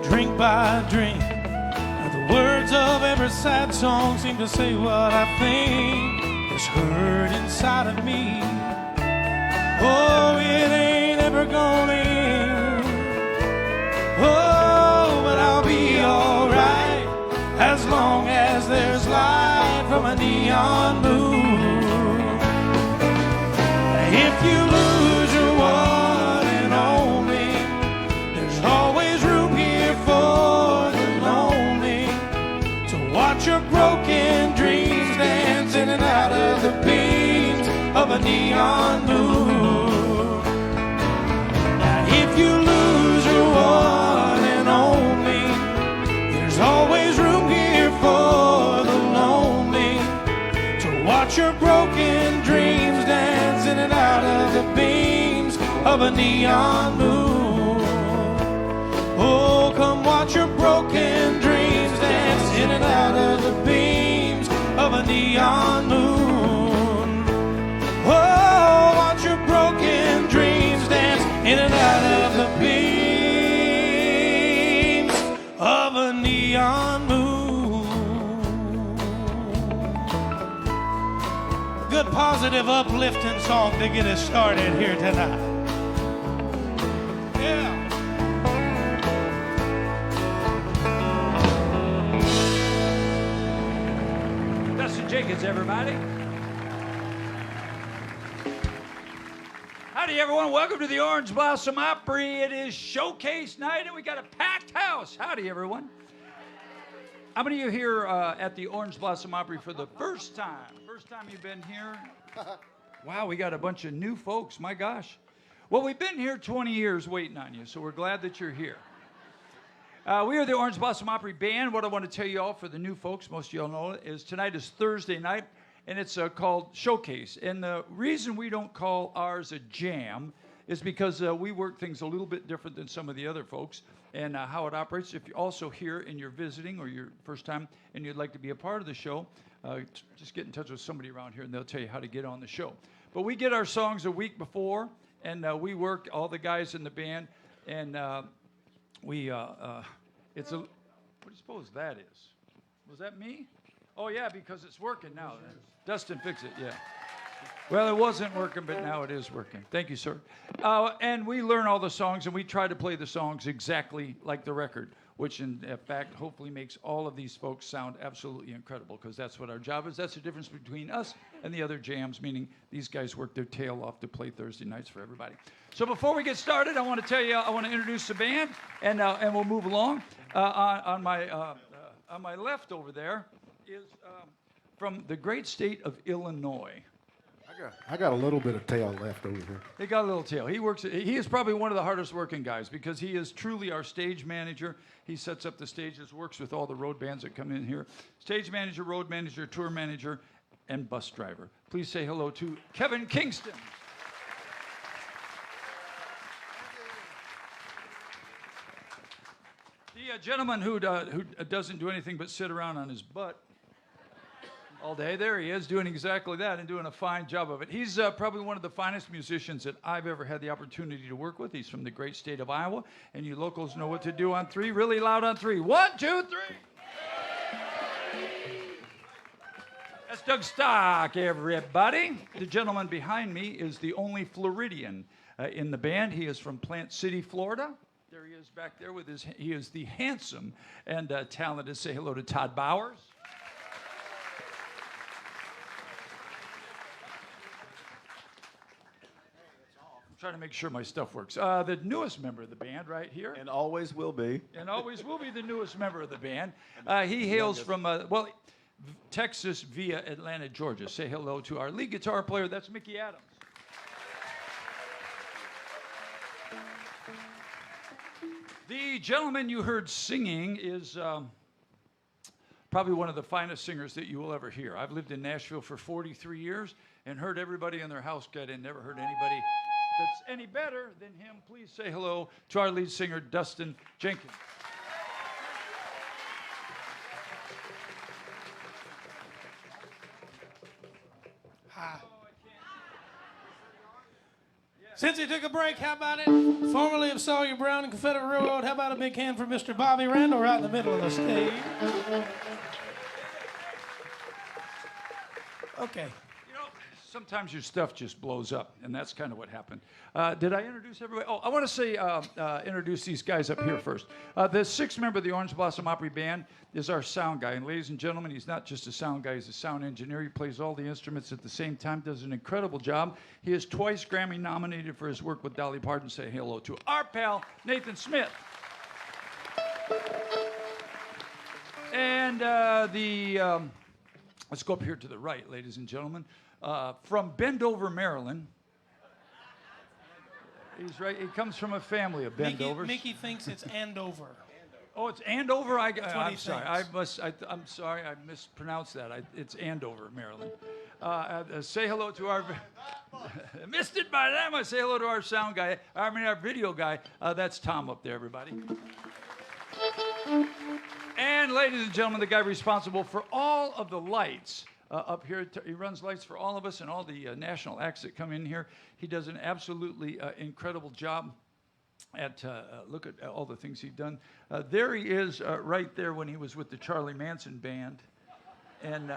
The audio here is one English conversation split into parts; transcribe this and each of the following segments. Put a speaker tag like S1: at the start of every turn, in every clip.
S1: drink by drink. The words of every sad song seem to say what I think is hurt inside of me. Oh, it ain't ever gonna end. Oh, but I'll be alright as long as there's light from a neon moon. If you lose your one and only, there's always room here for the lonely to watch your broken dreams dance in and out of the beams of a neon moon. Now if you lose your one and only, there's always room here for the lonely to watch your broken dreams dance in and out of the beams of a neon moon. Oh, come watch your broken dreams dance in and out of the beams of a neon moon. Oh, watch your broken dreams dance in and out of the beams of a neon moon. Good, positive, uplifting song to get us started here tonight. Yeah.
S2: Dustin Jenkins, everybody. Howdy, everyone. Welcome to the Orange Blossom Opry. It is showcase night, and we got a packed house. Howdy, everyone. How many of you here at the Orange Blossom Opry for the first time? First time you've been here? Wow, we got a bunch of new folks. My gosh. Well, we've been here 20 years waiting on you, so we're glad that you're here. We are the Orange Blossom Opry Band. What I want to tell you all for the new folks, most of you all know it, is tonight is Thursday night, and it's called Showcase. And the reason we don't call ours a jam is because we work things a little bit different than some of the other folks and how it operates. If you're also here and you're visiting or your first time and you'd like to be a part of the show, just get in touch with somebody around here and they'll tell you how to get on the show. But we get our songs a week before, and we work, all the guys in the band, and it's a, what do you suppose that is? Was that me? Oh, yeah, because it's working now. Dustin, fix it, yeah. Well, it wasn't working, but now it is working. Thank you, sir. And we learn all the songs, and we try to play the songs exactly like the record, which in fact hopefully makes all of these folks sound absolutely incredible, because that's what our job is. That's the difference between us and the other jams, meaning these guys work their tail off to play Thursday nights for everybody. So before we get started, I want to tell you, I want to introduce the band, and we'll move along. On my left over there is from the great state of Illinois.
S3: I got a little bit of tail left over here.
S2: He got a little tail. He is probably one of the hardest working guys because he is truly our stage manager. He sets up the stages, works with all the road bands that come in here. Stage manager, road manager, tour manager, and bus driver. Please say hello to Kevin Kingston. The gentleman who doesn't do anything but sit around on his butt all day. There he is, doing exactly that and doing a fine job of it. He's probably one of the finest musicians that I've ever had the opportunity to work with. He's from the great state of Iowa, and you locals know what to do on three. Really loud on three. 1, 2, 3. That's Doug Stock, everybody. The gentleman behind me is the only Floridian in the band. He is from Plant City, Florida. There he is back there with he is the handsome and talented. Say hello to Todd Bowers. Trying to make sure my stuff works. The newest member of the band right here.
S4: And always will be.
S2: And always will be the newest member of the band. He hails from, Texas via Atlanta, Georgia. Say hello to our lead guitar player. That's Mickey Adams. The gentleman you heard singing is probably one of the finest singers that you will ever hear. I've lived in Nashville for 43 years and heard everybody in their house get in. Never heard anybody that's any better than him. Please say hello to our lead singer, Dustin Jenkins.
S1: Hi.
S2: Yeah.
S1: Since he took a break, how about it? Formerly of Sawyer Brown and Confederate Railroad, how about a big hand for Mr. Bobby Randall right in the middle of the stage? Okay.
S2: You know, sometimes your stuff just blows up, and that's kind of what happened. Did I introduce everybody? Oh, I want to say, introduce these guys up here first. The sixth member of the Orange Blossom Opry Band is our sound guy. And ladies and gentlemen, he's not just a sound guy, he's a sound engineer. He plays all the instruments at the same time, does an incredible job. He is twice Grammy nominated for his work with Dolly Parton. Say hello to our pal, Nathan Smith. And let's go up here to the right, ladies and gentlemen. From Bendover, Maryland. He's right. He comes from a family of Bendovers.
S1: Mickey thinks it's Andover.
S2: Oh, it's Andover. I'm sorry.
S1: Thinks.
S2: I'm sorry. I mispronounced that. It's Andover, Maryland. Say hello to our. Missed it by that. I say hello to our sound guy. Our video guy. That's Tom up there, everybody. And ladies and gentlemen, the guy responsible for all of the lights up here. He runs lights for all of us and all the national acts that come in here. He does an absolutely incredible job at, look at all the things he's done. There he is right there when he was with the Charlie Manson band. And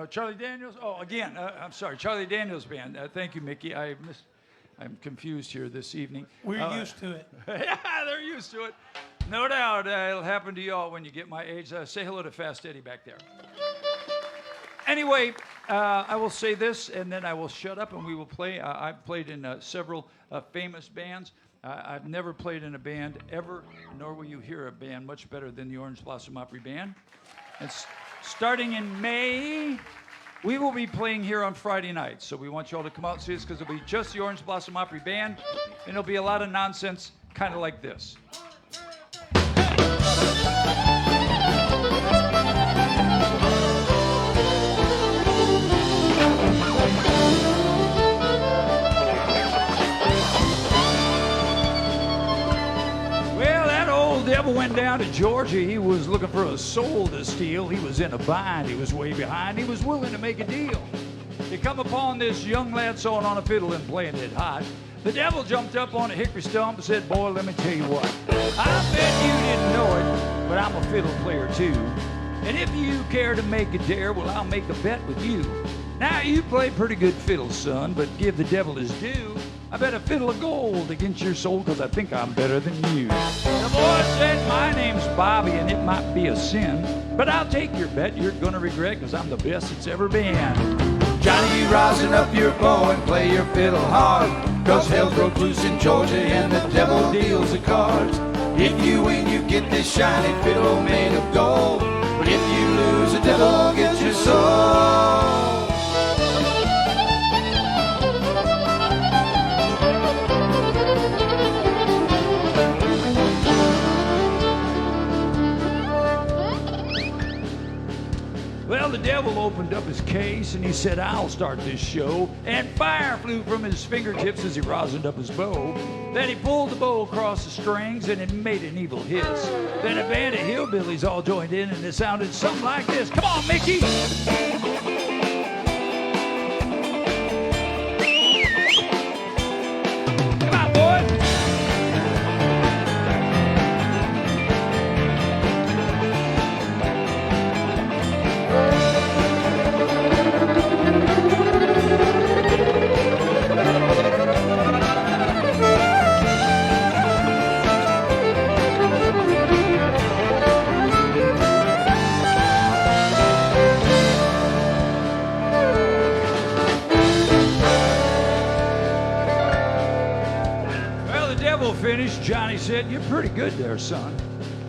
S2: Charlie Daniels, again, I'm sorry, Charlie Daniels band. Thank you, Mickey. I'm confused here this evening.
S1: We're used to it.
S2: Yeah, they're used to it. No doubt it'll happen to you all when you get my age. Say hello to Fast Eddie back there. Anyway, I will say this, and then I will shut up, and we will play. I've played in several famous bands. I've never played in a band ever, nor will you hear a band much better than the Orange Blossom Opry Band. And starting in May, we will be playing here on Friday nights. So we want you all to come out and see us because it'll be just the Orange Blossom Opry Band, and it'll be a lot of nonsense, kind of like this. Devil went down to Georgia. He was looking for a soul to steal. He was in a bind. He was way behind. He was willing to make a deal. He come upon this young lad sewing on a fiddle and playing it hot. The devil jumped up on a hickory stump and said, "Boy, let me tell you what. I bet you didn't know it, but I'm a fiddle player too. And if you care to make a dare, well, I'll make a bet with you. Now, you play pretty good fiddle, son, but give the devil his due. I bet a fiddle of gold against your soul, because I think I'm better than you." The boy said, "My name's Bobby, and it might be a sin, but I'll take your bet. You're going to regret, because I'm the best it's ever been."
S4: Johnny, you rosin up your bow and play your fiddle hard, 'cause hell broke loose in Georgia and the devil deals the cards. If you win, you get this shiny fiddle made of gold, but if you lose, the devil gets your soul.
S2: Well, the devil opened up his case and he said, "I'll start this show." And fire flew from his fingertips as he rosined up his bow. Then he pulled the bow across the strings and it made an evil hiss. Then a band of hillbillies all joined in and it sounded something like this. Come on, Mickey! Come on, boy! Finished, Johnny said, "You're pretty good there, son.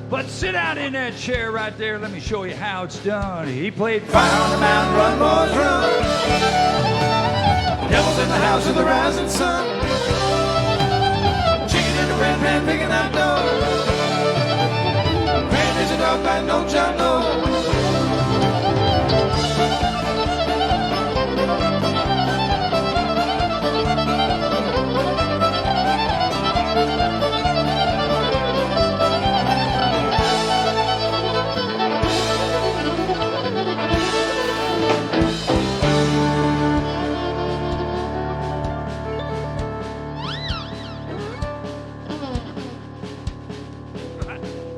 S2: But sit down in that chair right there. Let me show you how it's done." He played
S4: Fire on the mountain, run, boys, run. Devil's in the house of the rising sun. Chicken in the red pan picking out dough. Grand is a dog by no John Doe.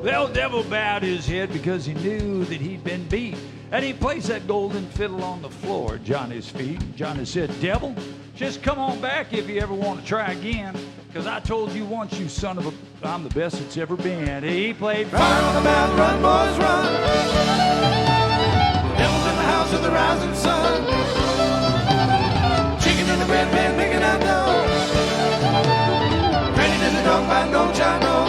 S2: The old devil bowed his head because he knew that he'd been beat. And he placed that golden fiddle on the floor at Johnny's feet. Johnny said, "Devil, just come on back if you ever want to try again. Because I told you once, you son of a, I'm the best it's ever been." He played
S1: Fire on the mountain, run, boys, run. Devil's in the house of the rising sun. Chicken in the bread pan, making out dough. Granny in the dog fight, don't ya know?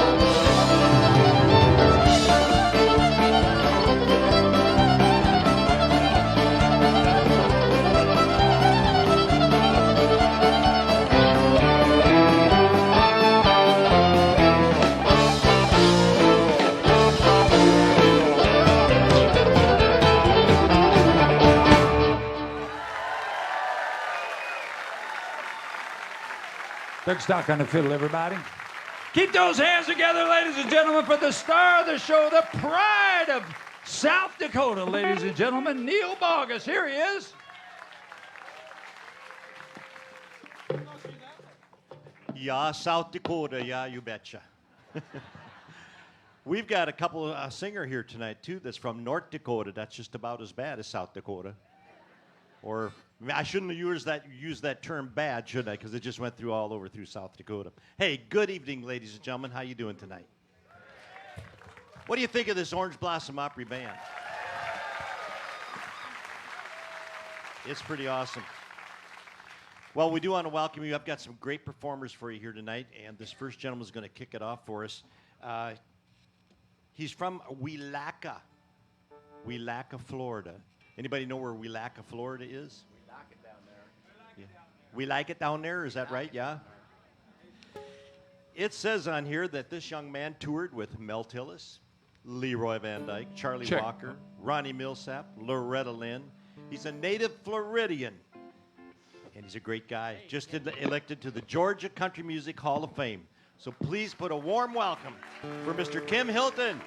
S2: Took stock on the fiddle, everybody. Keep those hands together, ladies and gentlemen, for the star of the show, the pride of South Dakota, ladies and gentlemen, Neil Bogus. Here he is.
S5: Yeah, South Dakota. Yeah, you betcha. We've got a couple singer here tonight, too, that's from North Dakota. That's just about as bad as South Dakota. Or I shouldn't have used that term bad, should I? Because it just went through all over through South Dakota. Hey, good evening, ladies and gentlemen. How you doing tonight? What do you think of this Orange Blossom Opry band? It's pretty awesome. Well, we do want to welcome you. I've got some great performers for you here tonight, and this first gentleman is going to kick it off for us. He's from Wielaka, Florida. Anybody know where Wielaka, Florida is? We like it down there. Yeah. We like it down there, is that right? Yeah? It says on here that this young man toured with Mel Tillis, Leroy Van Dyke, Charlie
S2: Check.
S5: Walker, Ronnie Millsap, Loretta Lynn. He's a native Floridian, and he's a great guy. Just elected to the Georgia Country Music Hall of Fame. So please put a warm welcome for Mr. Kim Hilton.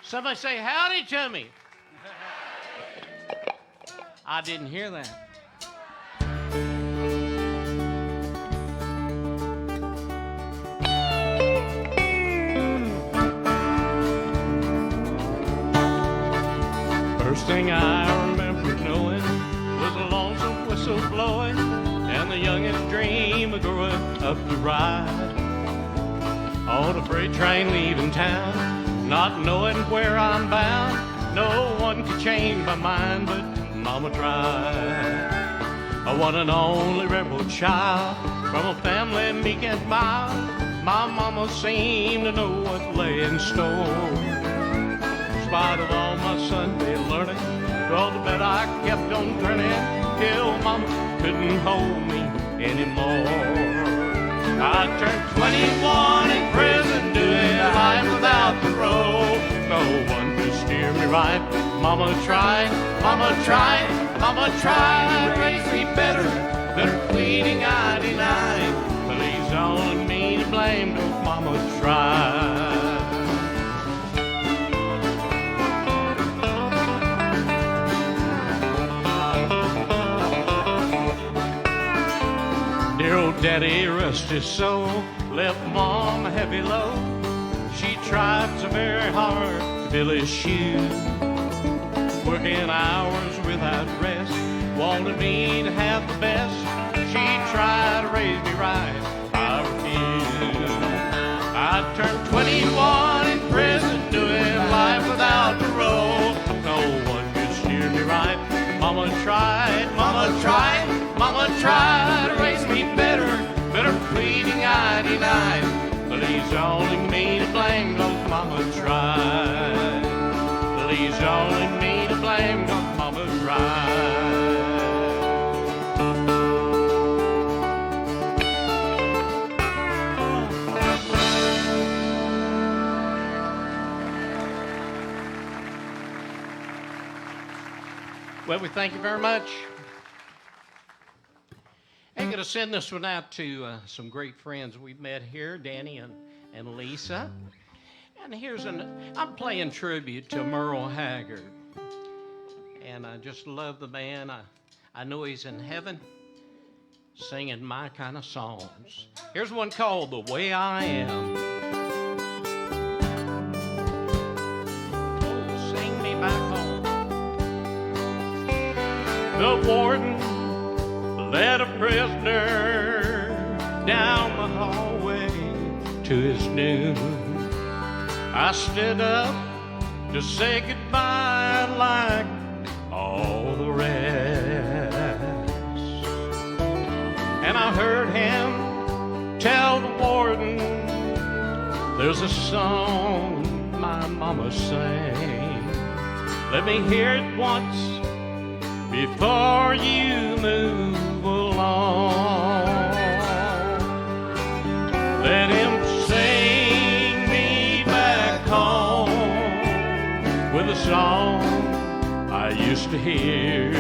S6: Somebody say howdy to me. I didn't hear that. First thing I remember knowing was a lonesome whistle blowing and the youngest dream of growing up to ride on a freight train leaving town, not knowing where I'm bound. No one could change my mind, but Mama tried. A one and only rebel child from a family meek and mild. My mama seemed to know what lay in store. In spite of all my Sunday learning, well, the bed I kept on turning till Mama couldn't hold me anymore. I turned 21 in prison, doing life without the road. No one could steer me right. Mama tried, Mama tried, Mama tried to raise me better. Better pleading I denied. But he's only me to blame, though Mama tried. Dear old daddy, rest his soul, left Mom a heavy load. She tried so very hard to fill his shoes, working hours without rest, wanted me to have the best. She tried to raise me right, I refused. I turned 21 in prison, doing life without parole. No one could steer me right. Mama tried, Mama tried, Mama tried to raise me better. Better pleading I denied. But he's only me to blame, 'cause Mama tried. But he's only me to blame, 'cause Mama tried. Well, we thank you very much. I'm going to send this one out to some great friends we've met here, Danny and Lisa. And I'm playing tribute to Merle Haggard. And I just love the man. I know he's in heaven. singing my kind of songs. Here's one called The Way I Am. Oh, sing me back home. The warden led a prisoner down the hallway to his doom. I stood up to say goodbye like all the rest. And I heard him tell the warden, there's a song my mama sang. Let me hear it once before you move along. Let him sing me back home with a song I used to hear.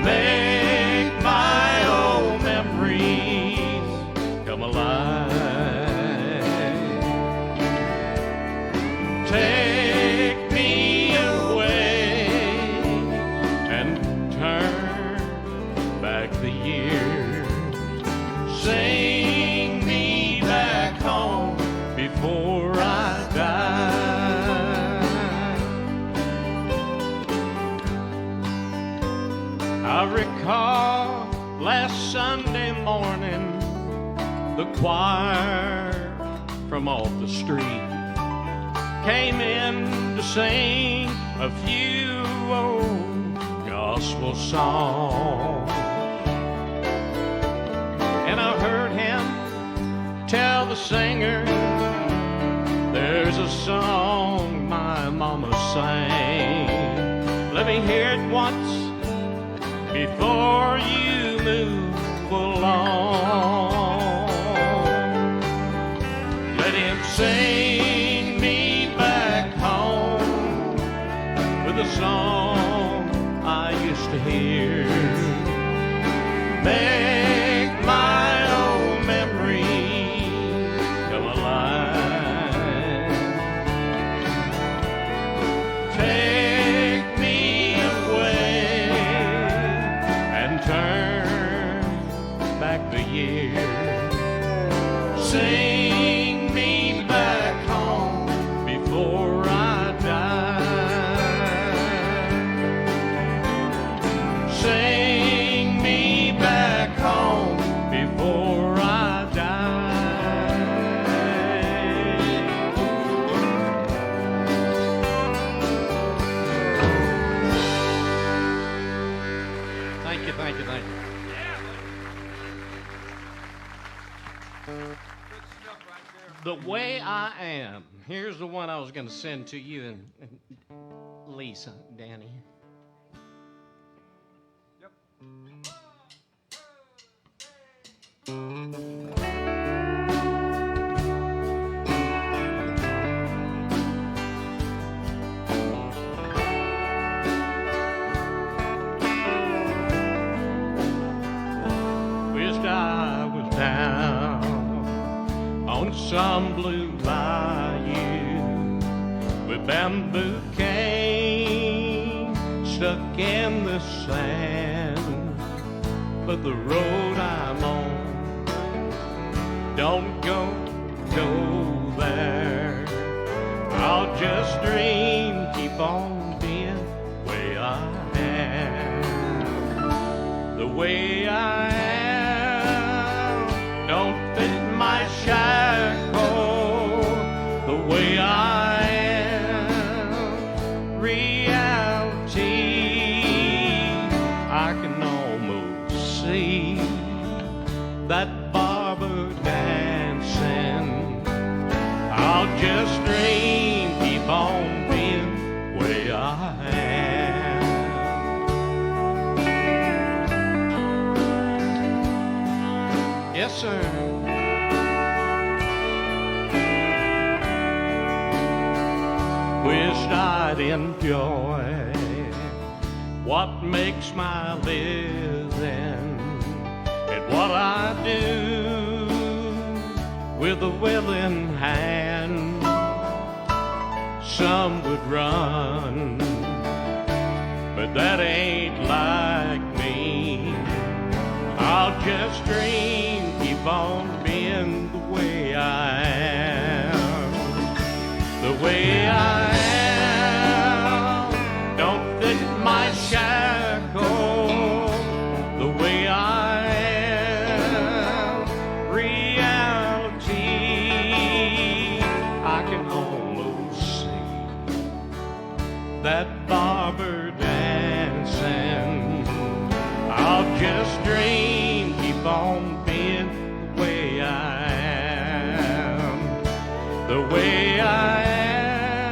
S6: Make my old memories come alive. Take me away and turn back the years. Sing me back home before I die. I recall last Sunday morning, the choir from off the street came in to sing a few old gospel songs. And I heard him tell the singer, there's a song my mama sang. Let me hear it once before you move along. Let him sing me back home with a song I used to hear. Make my old memories come alive. Take me away and turn back the years. Sing me back home before I die. Sing me back home before I die. Thank you, thank you, thank you. The Way I Am. Here's the one I was going to send to you and Lisa, Danny. Wished I was down on some blue bayou with bamboo cane stuck in the sand. But the road I'm on don't go there. I'll just dream, keep on being the way I am. The way I am don't fit my shackle. The way I am, reality. I can almost see that barber dancing. I'll just dream, keep on being the way I am. Yes, sir. Wished I'd enjoy what makes my living and what I do with a willing hand. Some would run, but that ain't like me. I'll just dream, keep on being the way I am. The way I am don't fit my shackle. The way I am, reality. I can almost see that barber dancing. I'll just dream, keep on being the way I am. The way I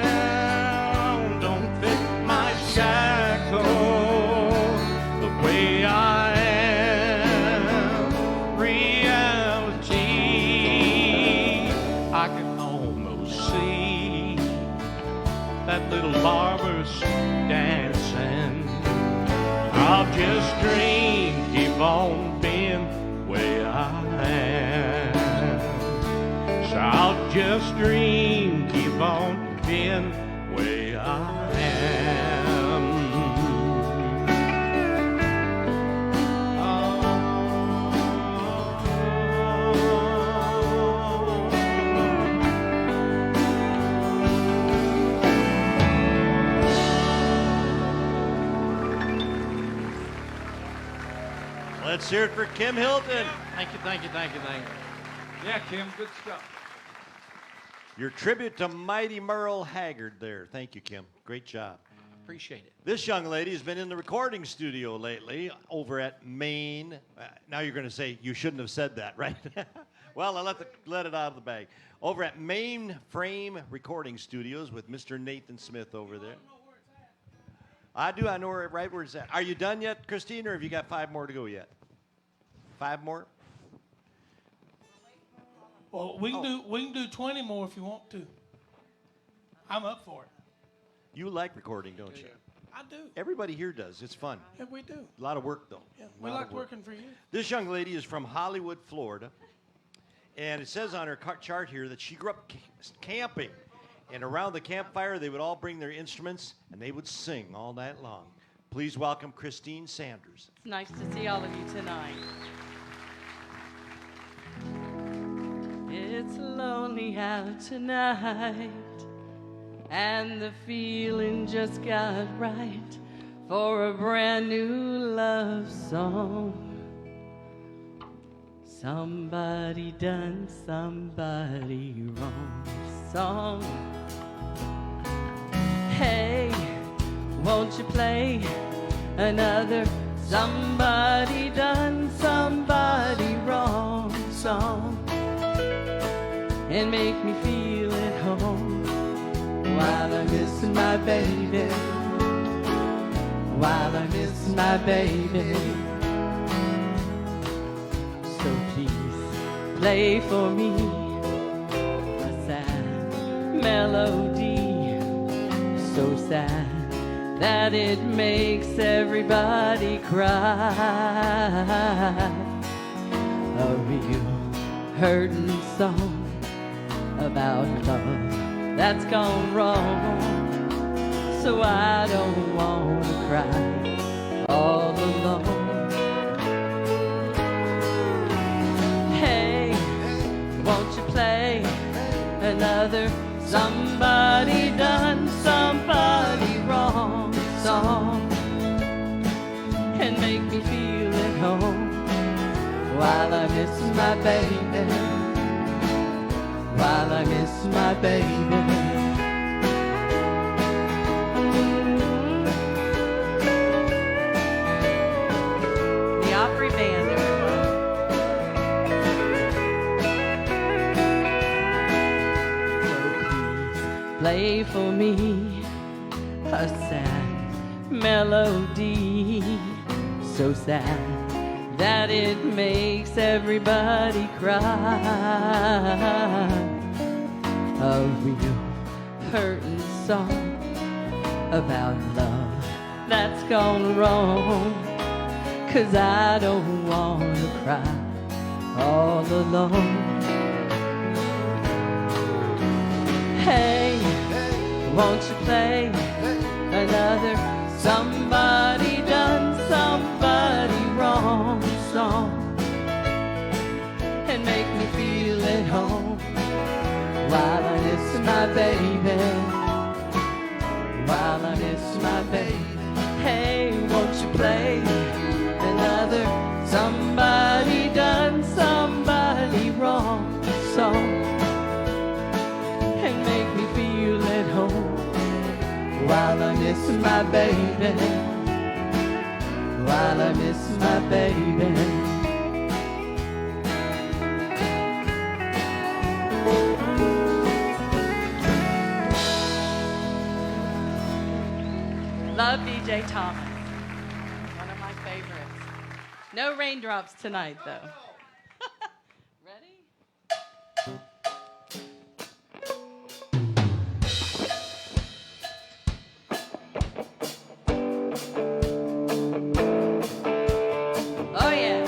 S6: am don't fit my shackle. The way I am, reality. I can almost see that little barber's dancing. I'll just dream, keep on being the way I am. So I'll just dream, keep on being the way I am.
S5: Let's hear it for Kim Hilton.
S6: Thank you, thank you, thank you, thank you.
S2: Yeah, Kim, good stuff.
S5: Your tribute to Mighty Merle Haggard there. Thank you, Kim. Great job.
S6: Appreciate it.
S5: This young lady has been in the recording studio lately over at Maine. Now you're going to say you shouldn't have said that, right? Well, I let it out of the bag. Over at Maine Frame Recording Studios with Mr. Nathan Smith over there. I do. I know right where it's at. Are you done yet, Christine, or have you got 5 more to go yet? 5 more?
S1: Well, we can do 20 more if you want to. I'm up for it.
S5: You like recording, don't you?
S1: I do.
S5: Everybody here does. It's fun.
S1: Yeah, we do.
S5: A lot of work, though.
S1: Yeah,
S5: A
S1: we
S5: lot
S1: like
S5: of work.
S1: working for you.
S5: This young lady is from Hollywood, Florida. And it says on her chart here that she grew up camping. And around the campfire, they would all bring their instruments, and they would sing all night long. Please welcome Christine Sanders.
S7: It's nice to see all of you tonight. It's lonely out tonight, and the feeling just got right for a brand new love song. Somebody done somebody wrong song. Hey, won't you play another somebody done somebody wrong song and make me feel at home while I miss my baby, while I miss my baby. So please play for me a sad melody, so sad that it makes everybody cry. A real hurting song about love that's gone wrong, so I don't want to cry all alone. Hey, won't you play another somebody done somebody wrong song and make me feel at home while I miss my baby, while I miss my baby. The Opry Band, everyone. So please play for me a sad melody, so sad that it makes everybody cry. A real hurting song about love that's gone wrong, 'cause I don't want to cry all alone. Hey, won't you play another somebody done somebody wrong song my baby. While I miss my baby. Hey, won't you play another somebody done somebody wrong song and make me feel at home while I miss my baby, while I miss my baby. Love B.J. Thomas. One of my favorites. No raindrops tonight, though. Ready? Oh, yeah.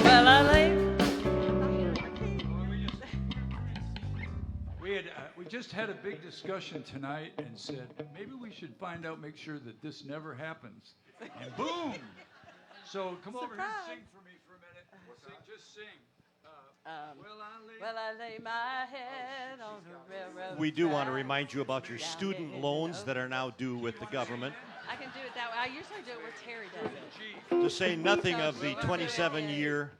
S7: Well, I lay.
S2: We just had a big discussion tonight and said maybe we should find out, make sure that this never happens. And boom! So come over here and sing for me for a minute. Just sing.
S7: Well, I lay my head on the railroad.
S5: We do want to
S7: track.
S5: remind you about your student loans that are now due with the government.
S7: I can do it that way. I usually do it where Terry does it.
S5: To say nothing of the 27-year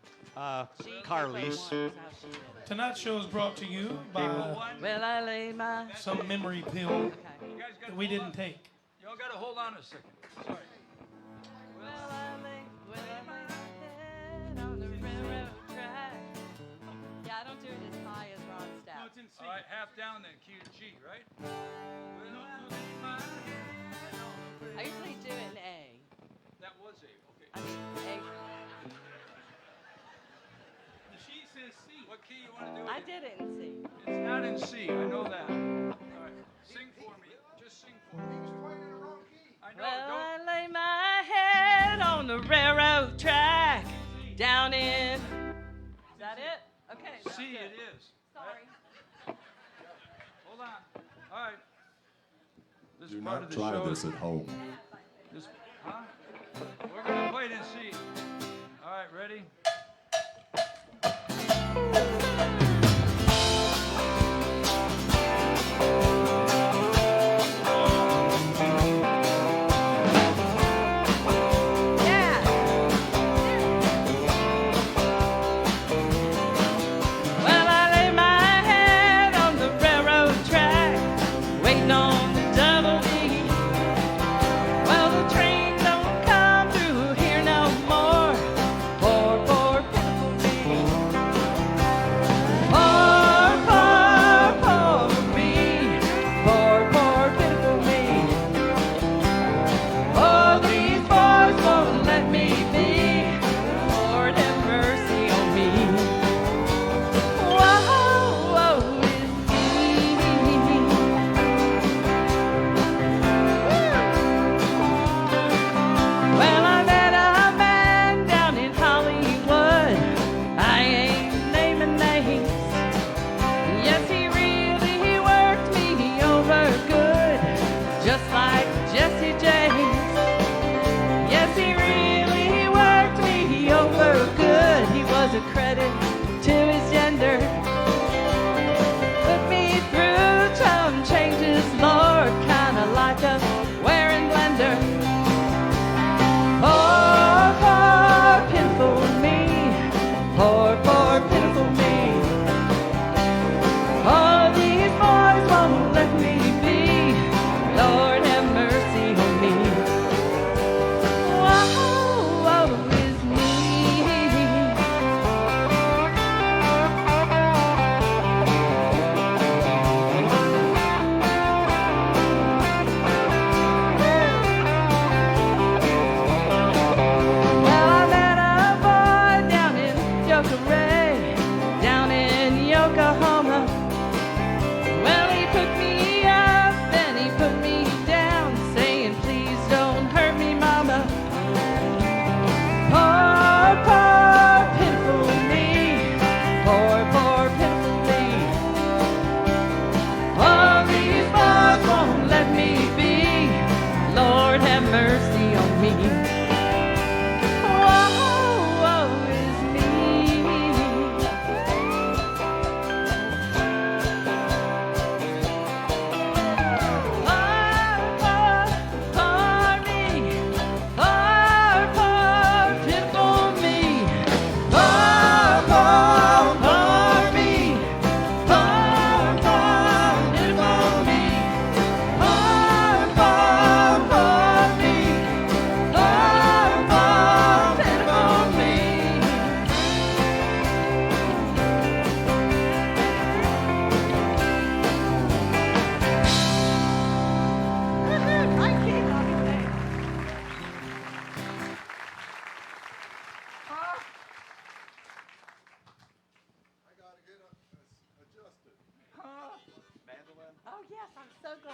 S5: car lease.
S1: Tonight's show is brought to you by
S7: Well, I lay my.
S1: some memory pill
S7: Okay.
S2: You guys got
S1: that we didn't take.
S2: Y'all got to hold on a second. Sorry.
S7: Well, I lay my head on the railroad track. Yeah, I don't do it as high as Ron Stout.
S2: All right, half down then, key to G, right?
S7: I usually do it in A.
S2: That was A. Okay.
S7: I mean,
S1: She says C.
S2: What key you want to do
S7: A.
S2: it
S7: I
S2: in?
S7: did it in C.
S2: It's not in C. I know that. All right, sing for me. Just sing for me. I know.
S7: Well,
S2: Don't.
S7: I lay my head on the railroad track down in. Is that it? Okay. that's
S2: C
S7: good.
S2: it is.
S7: Sorry.
S2: Hold on. All right. This
S8: Do
S2: part
S8: not
S2: of the
S8: try
S2: show.
S8: this at home.
S2: This, huh? We're gonna play it in C. All right, ready?
S7: Yeah. Well, I lay my head on the railroad track, waiting on the double D. Well, the train don't come through here no more. 442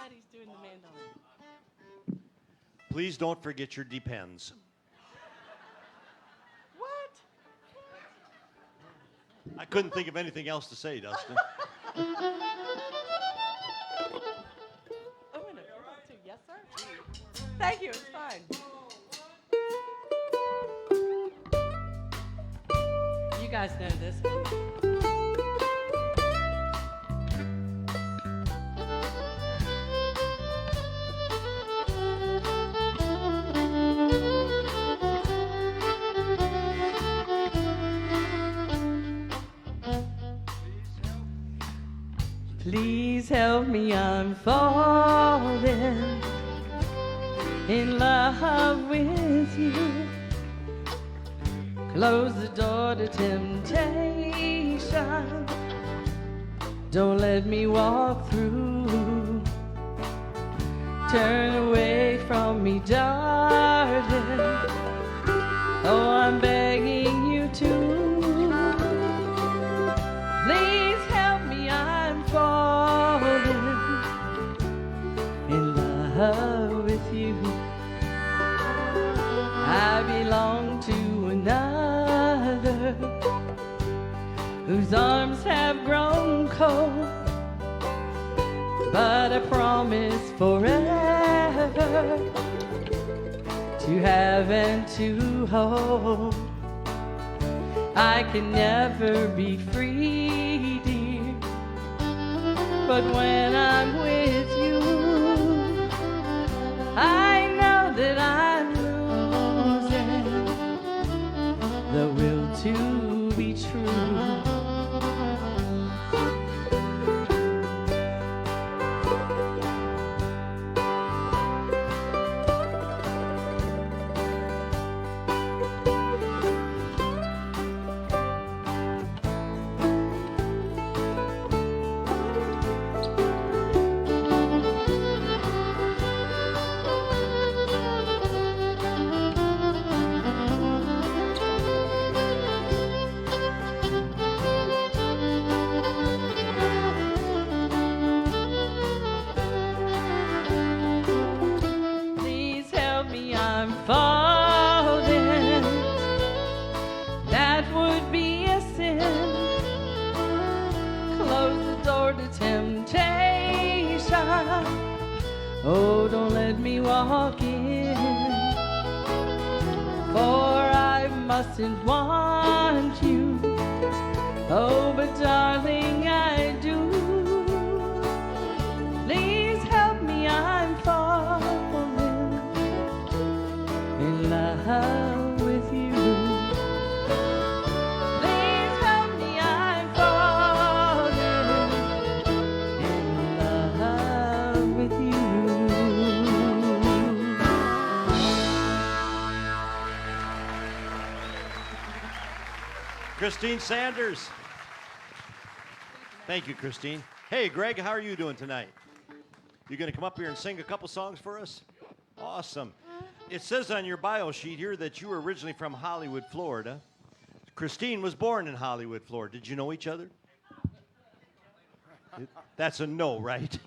S7: Daddy's doing the mandolin.
S5: Please don't forget your depends.
S7: What?
S5: I couldn't think of anything else to say, Dustin.
S7: I'm gonna do that too. Yes, sir. Thank you. It's fine. You guys know this. Please help me, I'm falling in love with you. Close the door to temptation. Don't let me walk through. Turn away from me, darling. Oh, I'm begging you to. Please help me, I'm falling in love with you. I belong to another whose arms have grown cold, but I promise forever to have and to hold. I can never be free, dear, but when I'm with you, I know that I'm losing the will to be true. Please help me, I'm falling. That would be a sin. Close the door to temptation. Oh, don't let me walk in, for I mustn't want you. Oh, but darling, I do. Please help me, I'm falling in love with you. Please help me, I'm falling in love with you.
S5: Christine Sanders. Thank you, Christine. Hey, Greg, how are you doing tonight? You going to come up here and sing a couple songs for us? Awesome. It says on your bio sheet here that you were originally from Hollywood, Florida. Christine was born in Hollywood, Florida. Did you know each other? That's a no, right?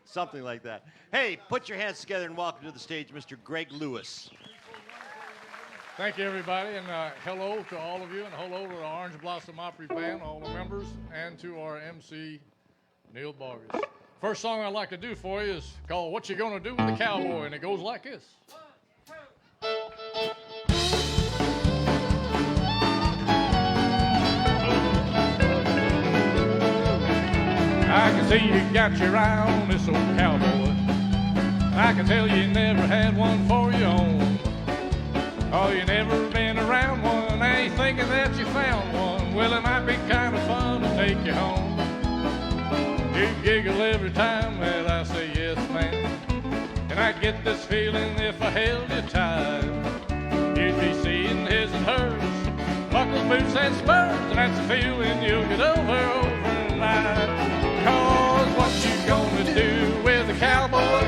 S5: Something like that. Hey, put your hands together and welcome to the stage, Mr. Greg Lewis.
S8: Thank you, everybody, and hello to all of you, and hello to the Orange Blossom Opry Band, all the members, and to our MC, Neil Bargas. First song I'd like to do for you is called What You Gonna Do with the Cowboy, and it goes like this. I can see you got your eye on this old cowboy. I can tell you never had one for your own. Oh, you never been around one, I ain't thinking that you found one. Well, it might be kind of fun to take you home. You giggle every time that I say yes, ma'am. And I get this feeling if I held you tight, you'd be seeing his and hers, buckles, boots, and spurs. And that's a feeling you'll get over overnight. Cause what you gonna do with a cowboy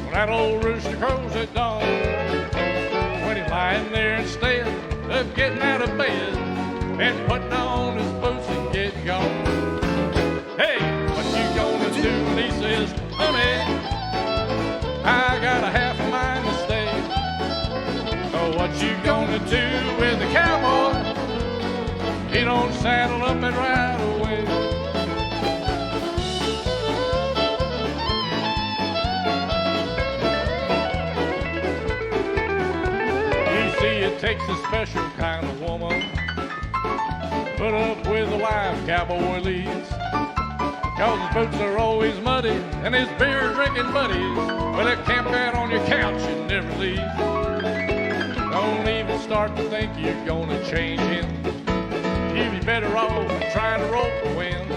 S8: when that old rooster crows at dawn? When he's lying there instead of getting out of bed and putting on his boots and getting gone. Hey, what you gonna and he says, honey, I got a half a mind to stay. So what you gonna do with the cowboy? He don't saddle up and ride away. You see, it takes a special kind of woman put up with the life cowboy leads. Cause his boots are always muddy and his beer drinking buddies, well, they camp out on your couch and never leave. Don't even start to think you're gonna change him. You'd be better off trying to rope the wind.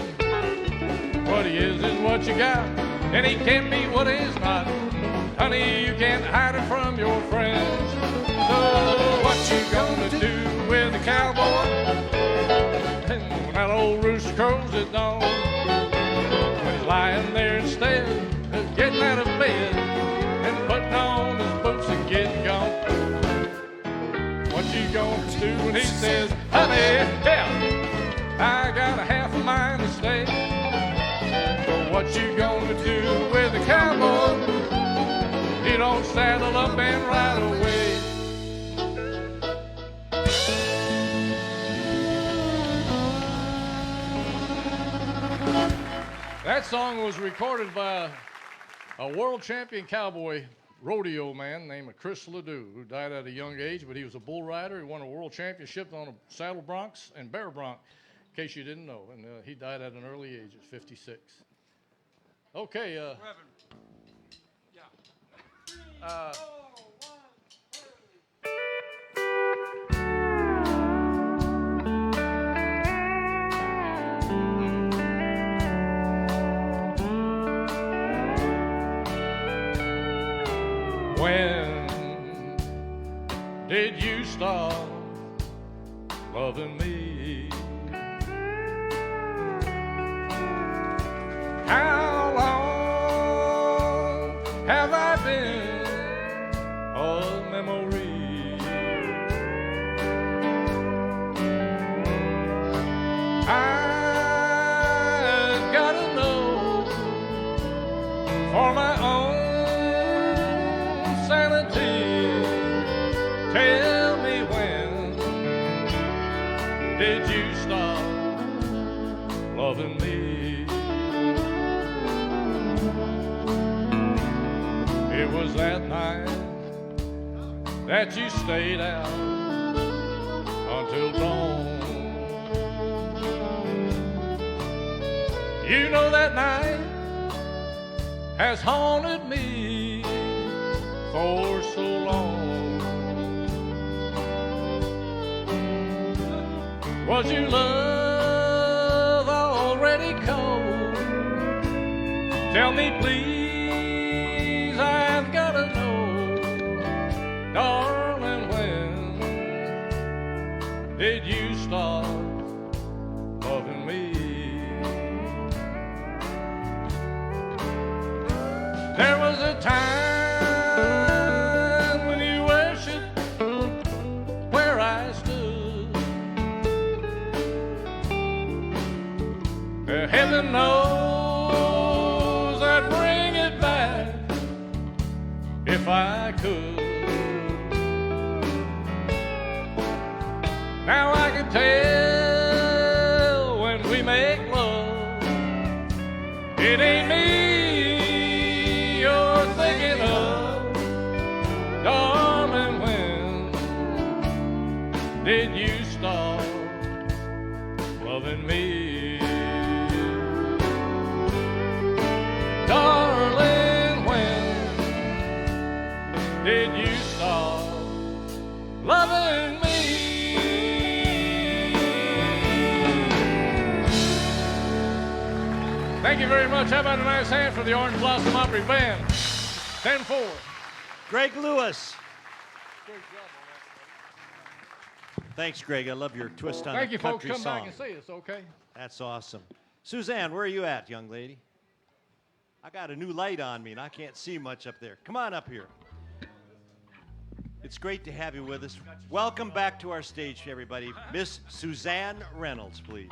S8: What he is what you got, and he can't be what he's not. Honey, you can't hide it from your friends. So what you gonna do with the cowboy? When that old rooster crows at dawn, when he's lying there instead of getting out of bed and putting on his boots and getting gone. What you gonna do when he says, honey, yeah, I got a half a mind to stay. So what you gonna do with the cowboy? He don't saddle up and ride away. That song was recorded by a world champion cowboy rodeo man named Chris Ledoux, who died at a young age, but he was a bull rider. He won a world championship on a saddle broncs and bear bronc, in case you didn't know. And he died at an early age at 56. Okay. When did you start loving me? How long have I been a memory? I've gotta know for my own sanity. Tell me, when did you stop loving me? It was that night that you stayed out until dawn. You know that night has haunted me for so long. Was your love already cold? Tell me please, I've gotta know, darling, when did you start loving me? There was a time when you worshipped where I stood. Heaven knows I'd bring it back if I could. Now I can tell when we make love, it ain't me you're thinking of. Darling, when did you start loving me? Darling, when did you start loving me? Thank you very much. How about a nice hand for the Orange Blossom Opry Band? 10-4.
S5: Greg Lewis. Thanks, Greg. I love your twist on
S8: Thank
S5: the
S8: you, folks.
S5: country
S8: Come
S5: song.
S8: back and see us, okay?
S5: That's awesome. Suzanne, where are you at, young lady? I got a new light on me, and I can't see much up there. Come on up here. It's great to have you with us. Welcome back to our stage, everybody. Miss Suzanne Reynolds, please.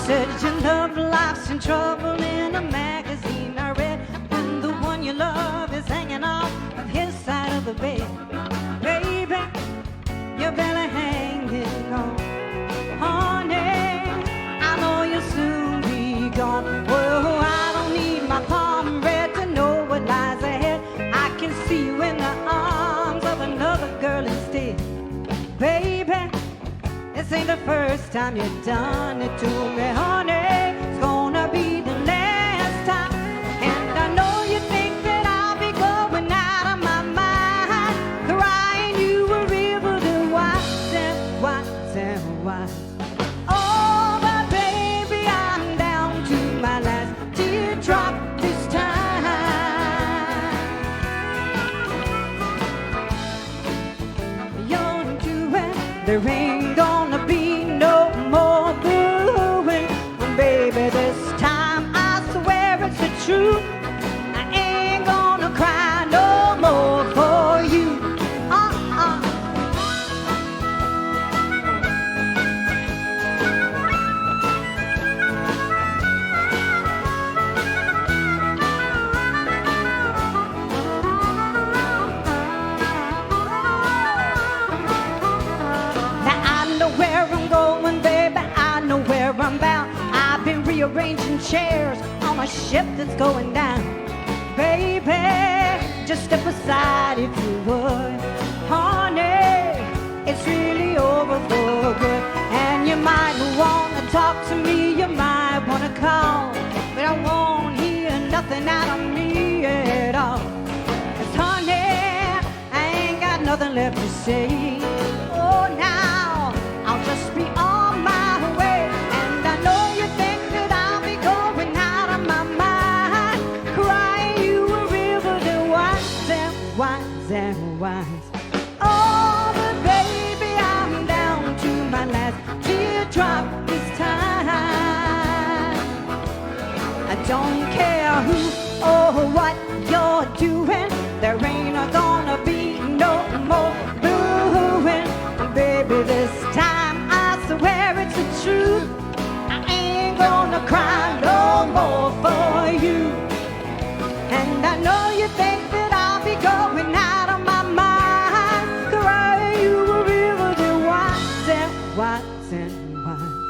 S9: said your love life's in trouble in a magazine I read, and the one you love is hanging off of his side of the bed. Baby, you better hang it on. Honey, I know you'll soon be gone. Well, I don't need my palm read to know what lies ahead. I can see you in the arms of another girl instead. Baby, this ain't the first time you've done it to me, honey. It's gonna be the last time. And I know you think that I'll be going out of my mind, crying you a river to watch and watch and watch. Oh, but baby, I'm down to my last teardrop this time. You're doing, there ain't gonna be no more booing. Baby, this time I swear it's the truth. I ain't gonna cry no more for you. Now I know where I'm going, baby, I know where I'm bound. I've been rearranging chairs on a ship that's going down. Baby, just step aside if you would. Honey, it's really over for good. And you might want to talk to me, you might want to call, but I won't hear nothing out of me at all. 'Cause honey, I ain't got nothing left to say. Oh, now I'll just be on my way. And I know you think that I'll be going out of my mind, crying you a river to wise and wise and wise. Oh, but baby, I'm down to my last teardrop this time. I don't care who or what you're doing, there ain't gonna be no more booing. Baby, this time I swear it's the truth. I ain't gonna cry no more for you. And I know you think that I'll be going out of my mind, crying you a river to wise and wise and wise.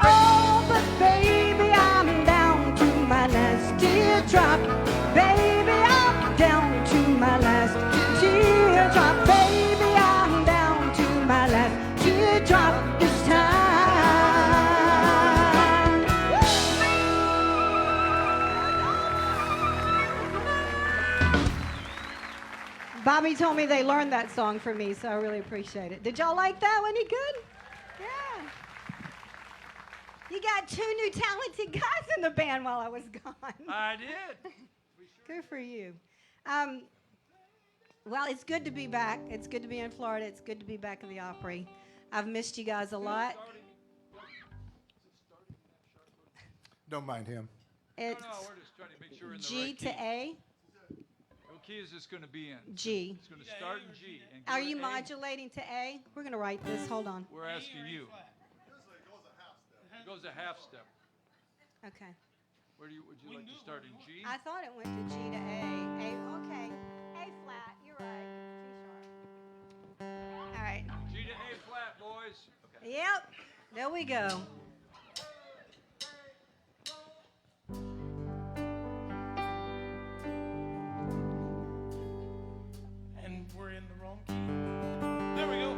S9: Oh, but baby, I'm down to my last teardrop. Baby, I'm down to my last teardrop. Baby, I'm down to my last teardrop this time. Bobby told me they learned that song for me, so I really appreciate it. Did y'all like that? Wasn't it good? Yeah. You got two new talented guys in the band while I was gone.
S2: I did.
S9: Good for you. Well, it's good to be back. It's good to be in Florida. It's good to be back in the Opry. I've missed you guys a lot.
S3: Don't mind him.
S9: It's
S2: No, we're just trying to make sure we're in the
S9: G
S2: right
S9: to
S2: key.
S9: A.
S2: What key is this going to be in?
S9: G.
S2: It's going to start in G. And go
S9: Are
S2: to
S9: you
S2: A.
S9: modulating to A? We're going to write this. Hold on.
S2: We're asking you. It goes a half step.
S9: Okay.
S2: Would you like to start in G?
S9: I thought it went to G to A. A. Okay. A flat. You're right. G sharp. All right.
S2: G to A flat, boys. Okay.
S9: Yep. There we go.
S1: And we're in the wrong key. There we go.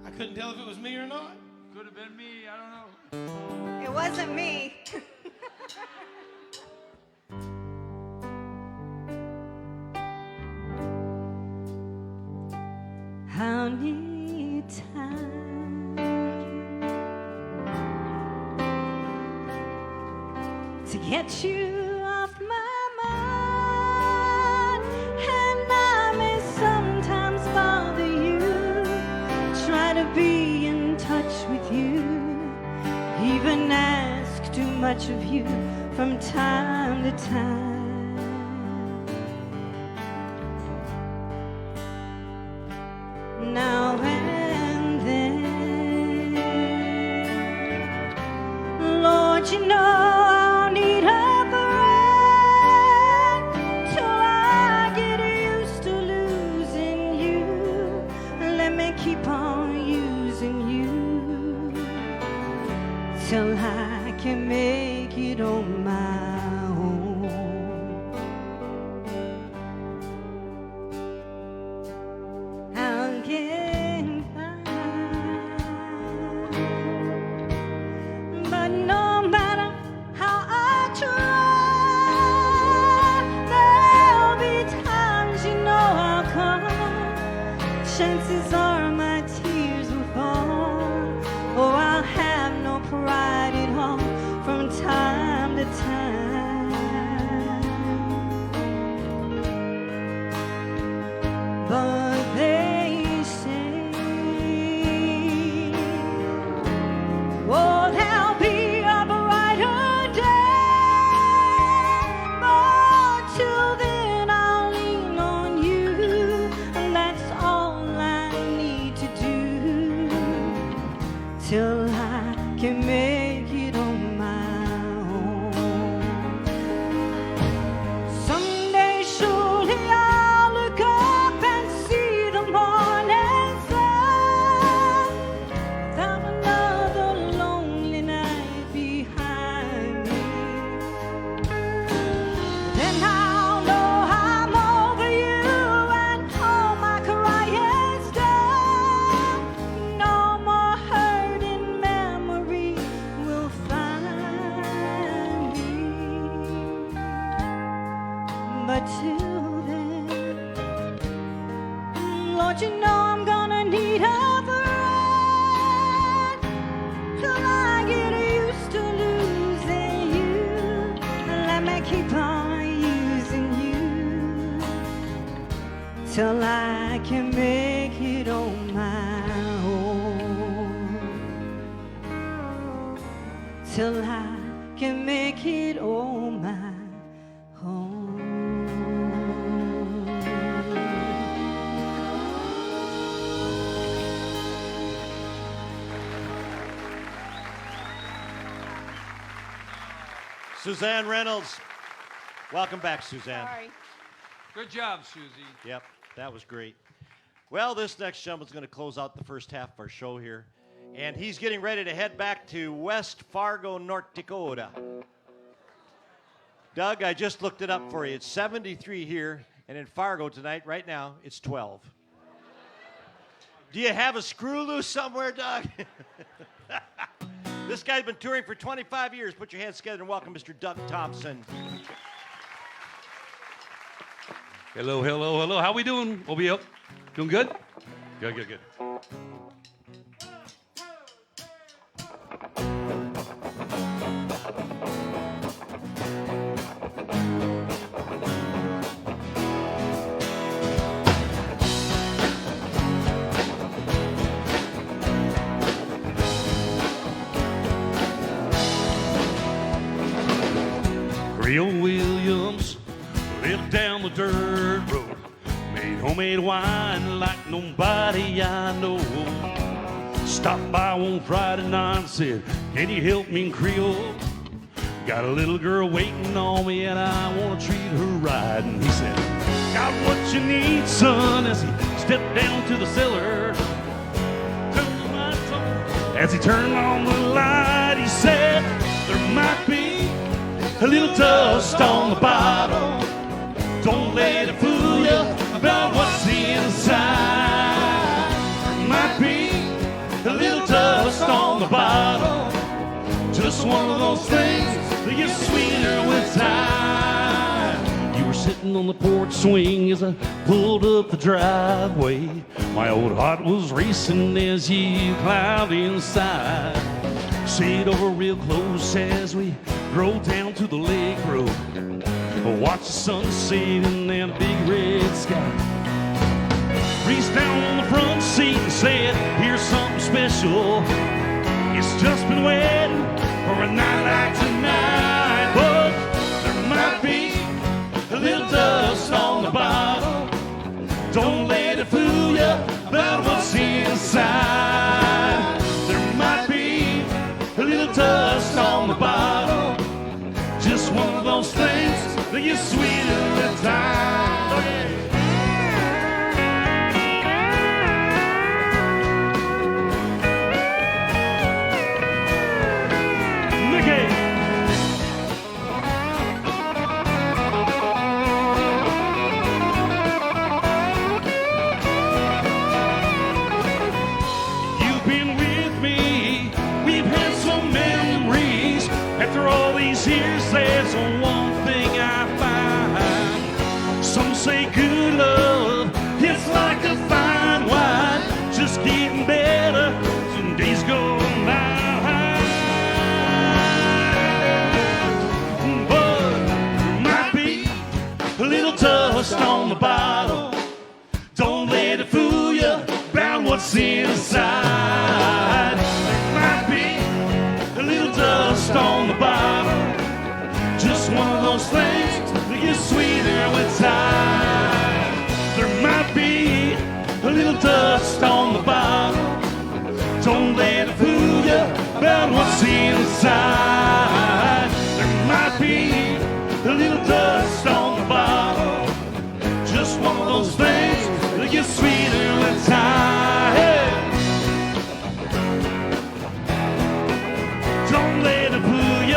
S1: I couldn't tell if it was me or not.
S2: Could have been me. I don't know.
S9: It wasn't me. How need time to get you off my mind, and I may sometimes bother you, try to be in touch with you, even ask too much of you from time to time. Now and then, But till then, Lord, you know I'm gonna need a friend till I get used to losing you. Let me keep on using you till I can make it on my own. Till I can make it on my own.
S5: Suzanne Reynolds. Welcome back, Suzanne.
S9: Sorry.
S2: Good job, Susie.
S5: Yep, that was great. Well, this next gentleman's going to close out the first half of our show here. And he's getting ready to head back to West Fargo, North Dakota. Doug, I just looked it up for you. It's 73 here, and in Fargo tonight, right now, it's 12. Do you have a screw loose somewhere, Doug? This guy's been touring for 25 years. Put your hands together and welcome Mr. Doug Thompson.
S10: Hello, hello, hello. How we doing? OBL? Doing good? Good, good, good. Creole Williams lived down the dirt road, made homemade wine like nobody I know. Stopped by one Friday night and said, can you help me in Creole? Got a little girl waiting on me and I want to treat her right. And he said, got what you need, son, as he stepped down to the cellar. As he turned on the light, he said, there might be a little dust on the bottle. Don't let it fool you about what's inside. There might be a little dust on the bottle. Just one of those things that gets sweeter with time. You were sitting on the porch swing as I pulled up the driveway. My old heart was racing as you climbed inside. Stayed over real close as we drove down to the lake road. Watched the sunset in that big red sky. Reached down on the front seat and said, here's something special. It's just been waiting for a night like tonight. But there might be a little dust on the bottle. Don't let it fool you about what's inside. There might be a little dust on the bottle. Just one of those things that gets sweeter with time. Mickey. You've been with me. We've had some memories. After all these years, there's one thing I find. Some say good love, it's like a fine wine, just getting better, some days go by. But there might be a little dust on the bottle. Don't let it fool you about what's inside. There might be a little dust on the bottle. Just one of those things that gets sweeter with time. There might be a little dust on the bottle. Don't let it fool you about what's inside. There might be a little dust on the bottle. Just one of those things that gets sweeter with time. Hey. Don't let it fool you.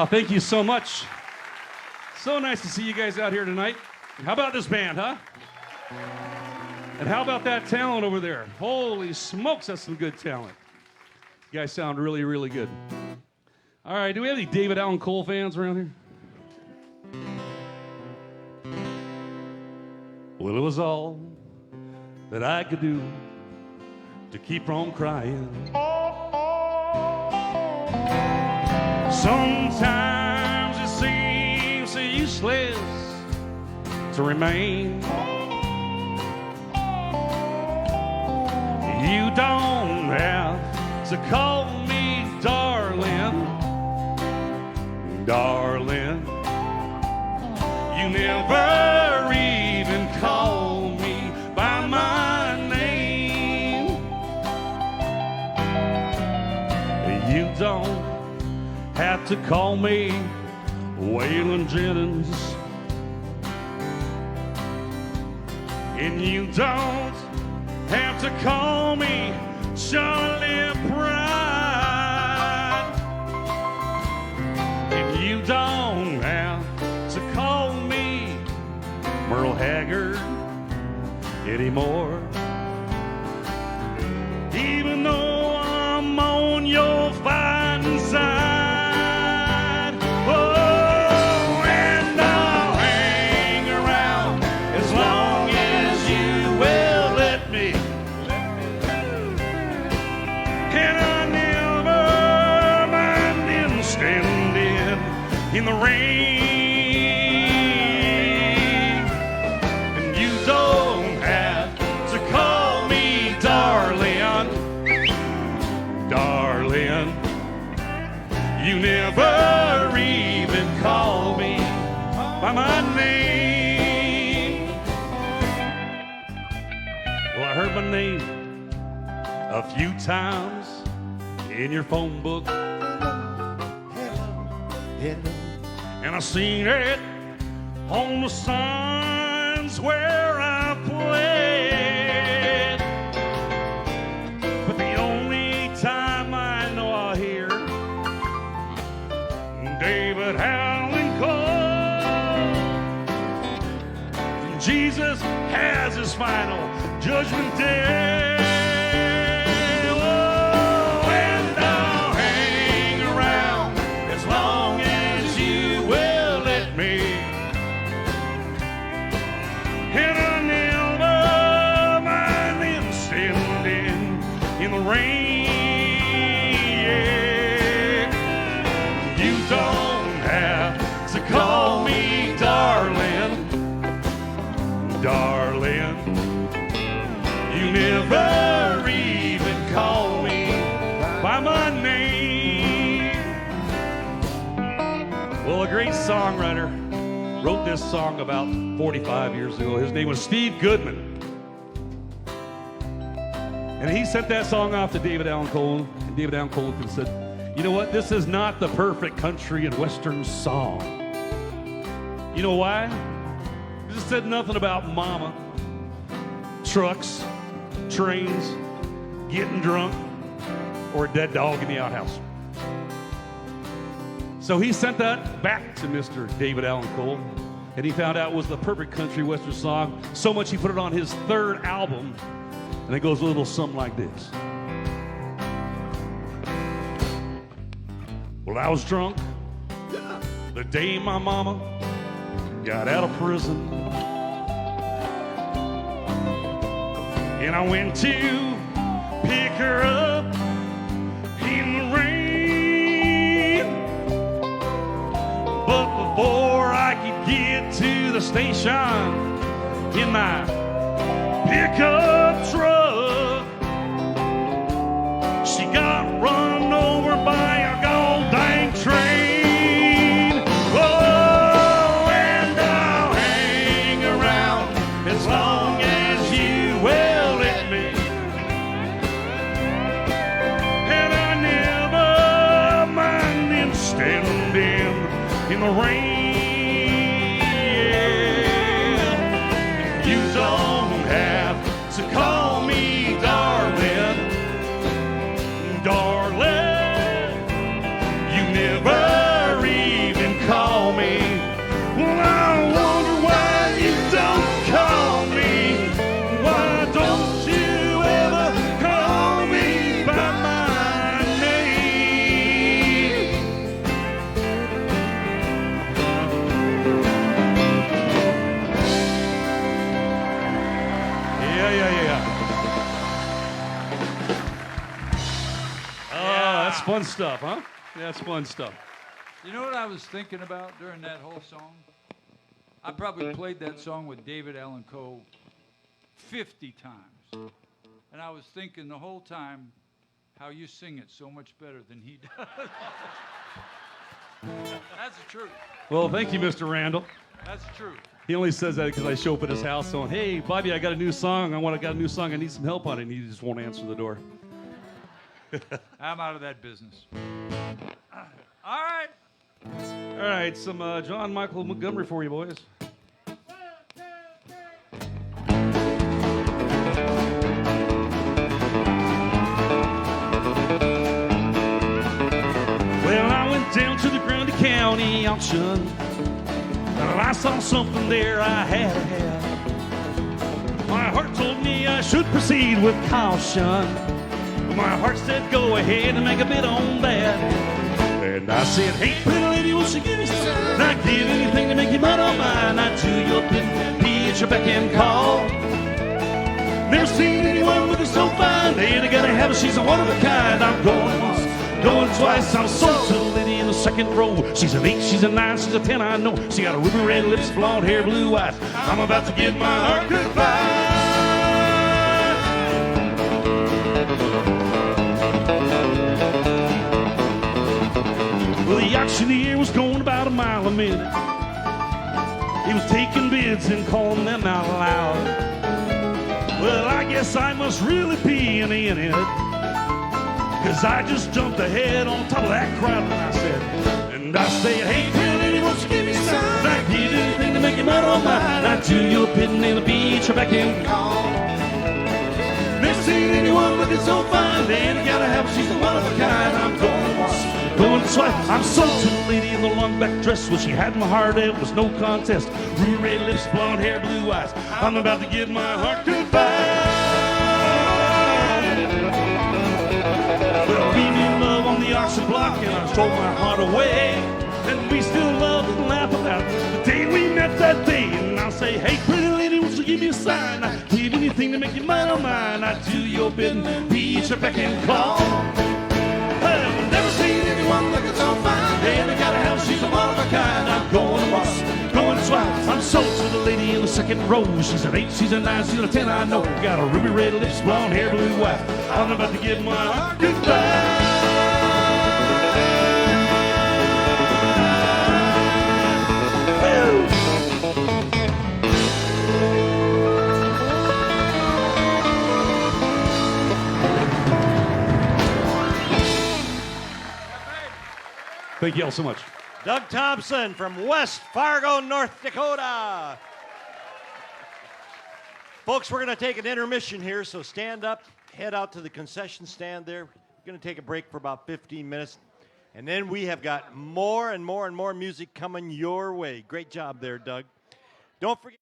S10: Thank you so much. So nice to see you guys out here tonight. How about this band, huh? And how about that talent over there? Holy smokes, that's some good talent. You guys sound really, really good. All right, do we have any David Allan Cole fans around here? Well, it was all that I could do to keep from crying. Sometimes it seems so useless to remain. You don't have to call me darling, darling. You never even call me by my name. You don't have to call me Waylon Jennings, and you don't have to call me Charlie Pride, and you don't have to call me Merle Haggard anymore. Even though I'm on your fighting side, oh, and I'll hang around as long as you will let me. And I never mind in standing in the rain. And you don't have to call me darling, darling. You never even call me by my name. Well, I heard my name a few times in your phone book, and I seen it on the signs where I played. But the only time I know I'll hear David Allan Cole, Jesus has his final judgment day. Darling, you never even call me by my name. Well, a great songwriter wrote this song about 45 years ago. His name was Steve Goodman. And he sent that song off to David Allan Cole, and David Allan Cole said, you know what, this is not the perfect country and western song. You know why? It just said nothing about mama, trucks, trains, getting drunk, or a dead dog in the outhouse. So he sent that back to Mr. David Allan Cole, and he found out it was the perfect country western song, so much he put it on his third album, and it goes a little something like this. Well, I was drunk the day my mama got out of prison, and I went to pick her up in the rain. But before I could get to the station in my pickup truck, she got run over by a gold dang train. In the rain, you don't have to call me fun stuff, huh? That's fun stuff.
S2: You know what I was thinking about during that whole song? I probably played that song with David Allan Coe 50 times. And I was thinking the whole time how you sing it so much better than he does. That's the truth.
S10: Well, thank you, Mr. Randall.
S2: That's the truth.
S10: He only says that because I show up at his house saying, hey, Bobby, I got a new song. I got a new song. I need some help on it. And he just won't answer the door.
S2: I'm out of that business. All right.
S10: All right, some John Michael Montgomery for you, boys. Well, I went down to the Grundy County auction, and I saw something there I had to have. My heart told me I should proceed with caution. My heart said go ahead and make a bid on that. And I said, hey, pretty lady, won't you give me some? I'd give anything to make you mine on mine. I'd do your bid, be at your beck and call. Never seen anyone looking so fine. They ain't gotta have her, she's a one of a kind. I'm going once, going twice. I'm sold to the lady in the second row. She's an 8, she's a 9, she's a 10, I know. She got a ruby red lips, blonde hair, blue eyes. I'm about to give my heart goodbye. Well, the auctioneer was going about a mile a minute. He was taking bids and calling them out loud. Well, I guess I must really be an idiot, 'cause I just jumped ahead on top of that crowd and I said, hey, pretty lady, won't you give me some? I'd give anything to make you mine on mine. I'd do your bidding in the beach or back in call. Never seen anyone looking so fine. They ain't gotta have her, she's a one of a kind. I'm going once, going twice. I'm sold to the lady in the long back dress. Well, she had my heart, it was no contest. Ruby red lips, blonde hair, blue eyes. I'm about to give my heart goodbye. Well, we made love on the auction block, and I stole my heart away. And we still love and laugh about the day we met that day. And I'll say, hey, pretty lady, won't you give me a sign? I'd give anything to make you mine on mine. I'd do your bidding, be at your beck and call. I've never seen anyone looking so fine. They ain't gotta have, she's a one of a kind. I'm going once, going twice. I'm sold to the lady in the second row. She's an 8, she's a 9, she's a 10, I know. Got a ruby red lips, blonde hair, blue eyes. I'm about to give my heart goodbye. Thank you all so much.
S5: Doug Thompson from West Fargo, North Dakota. Folks, we're going to take an intermission here, so stand up, head out to the concession stand there. We're going to take a break for about 15 minutes, and then we have got more and more and more music coming your way. Great job there, Doug. Don't forget.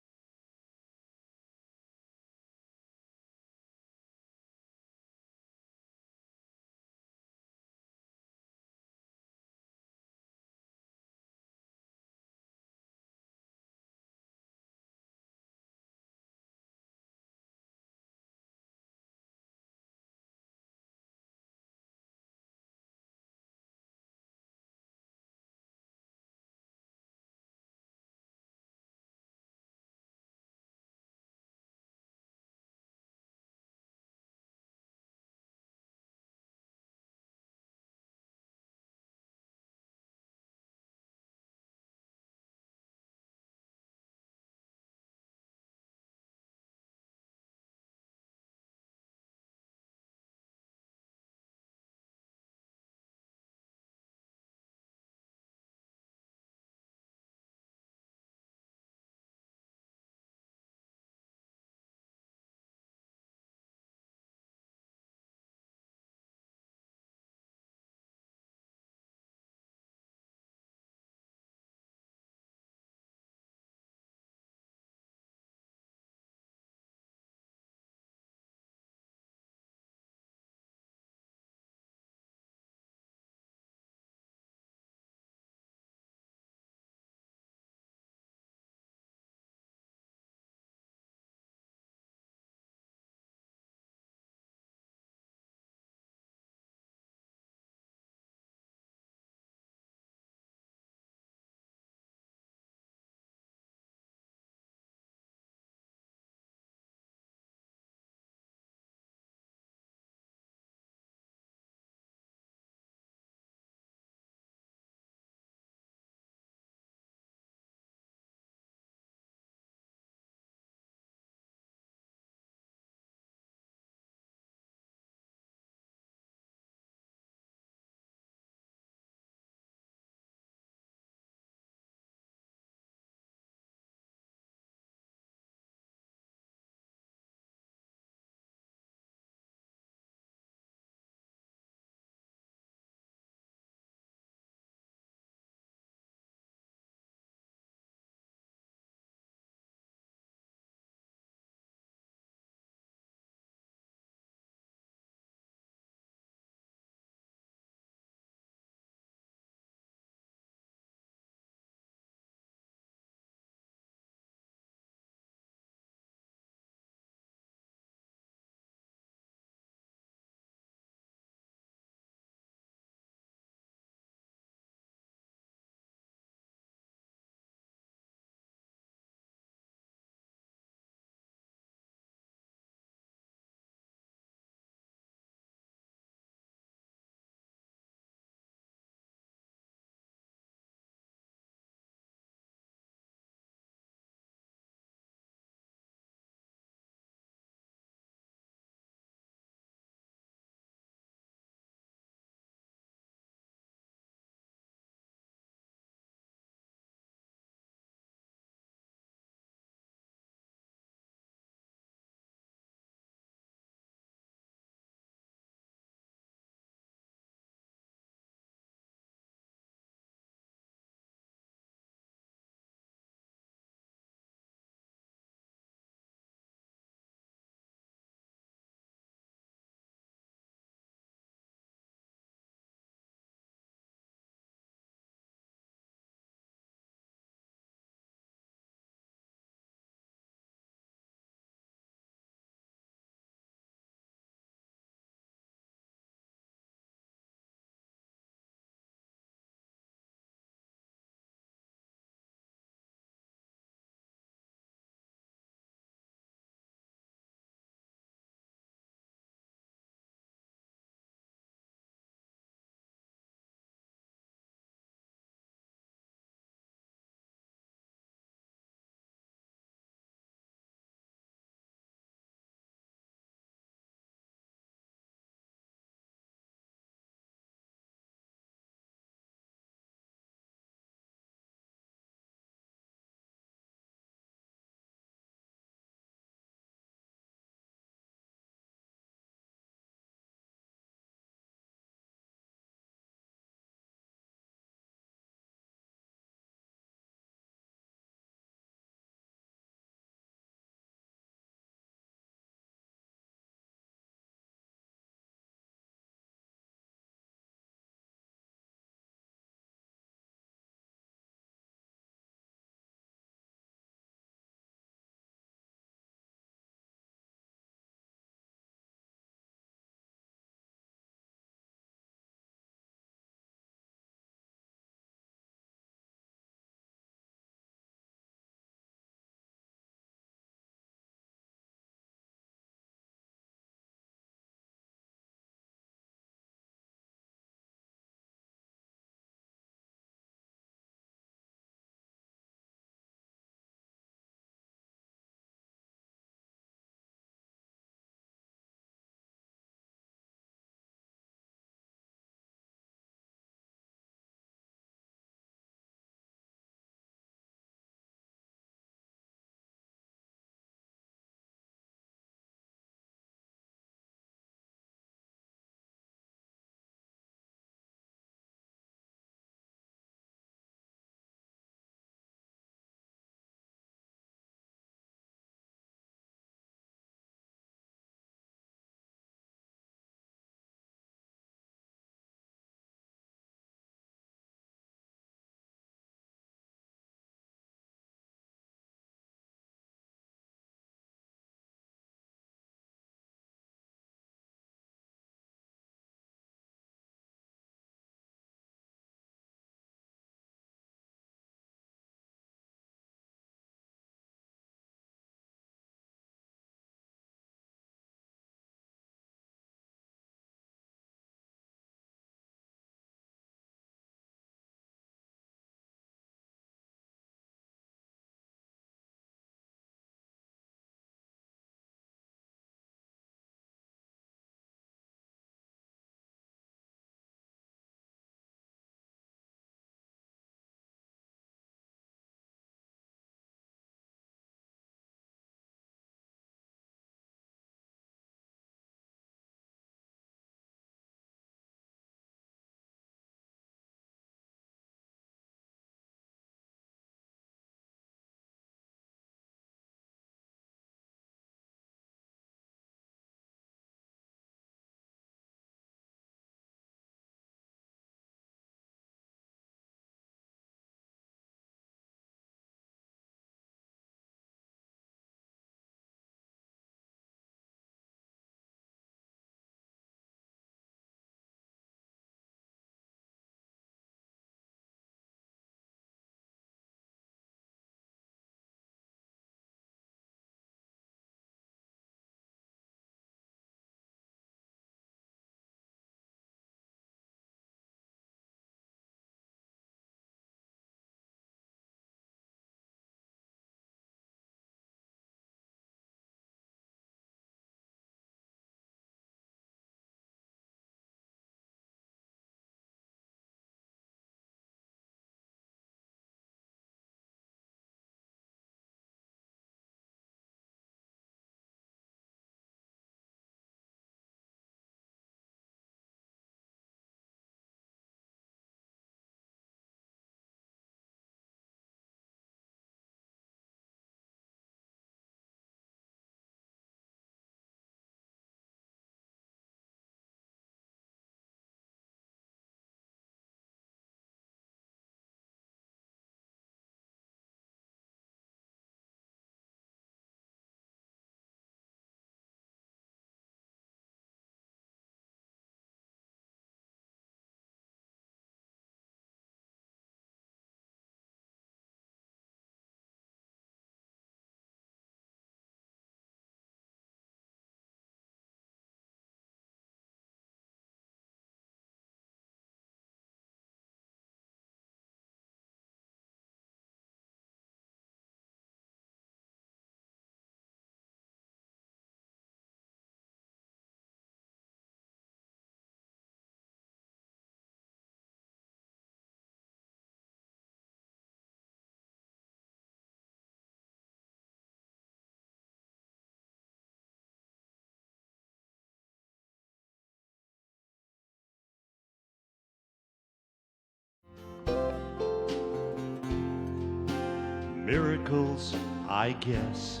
S5: miracles, I guess.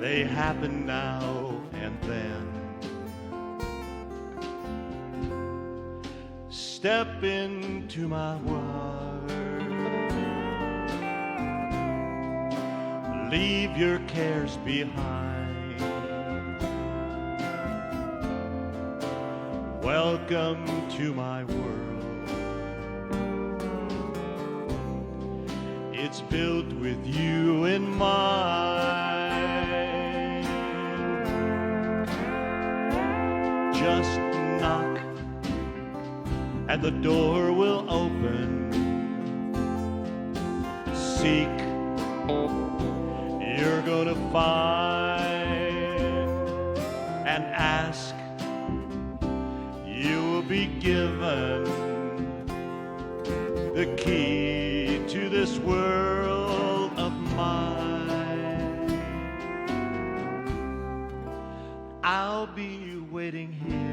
S5: They happen now and then. Step into my world. Leave your cares behind. Welcome to my world. It's built with you in mind. Just knock and the door will open. Seek, you're gonna find, and ask, you will be given the key to this world of mine. I'll be waiting here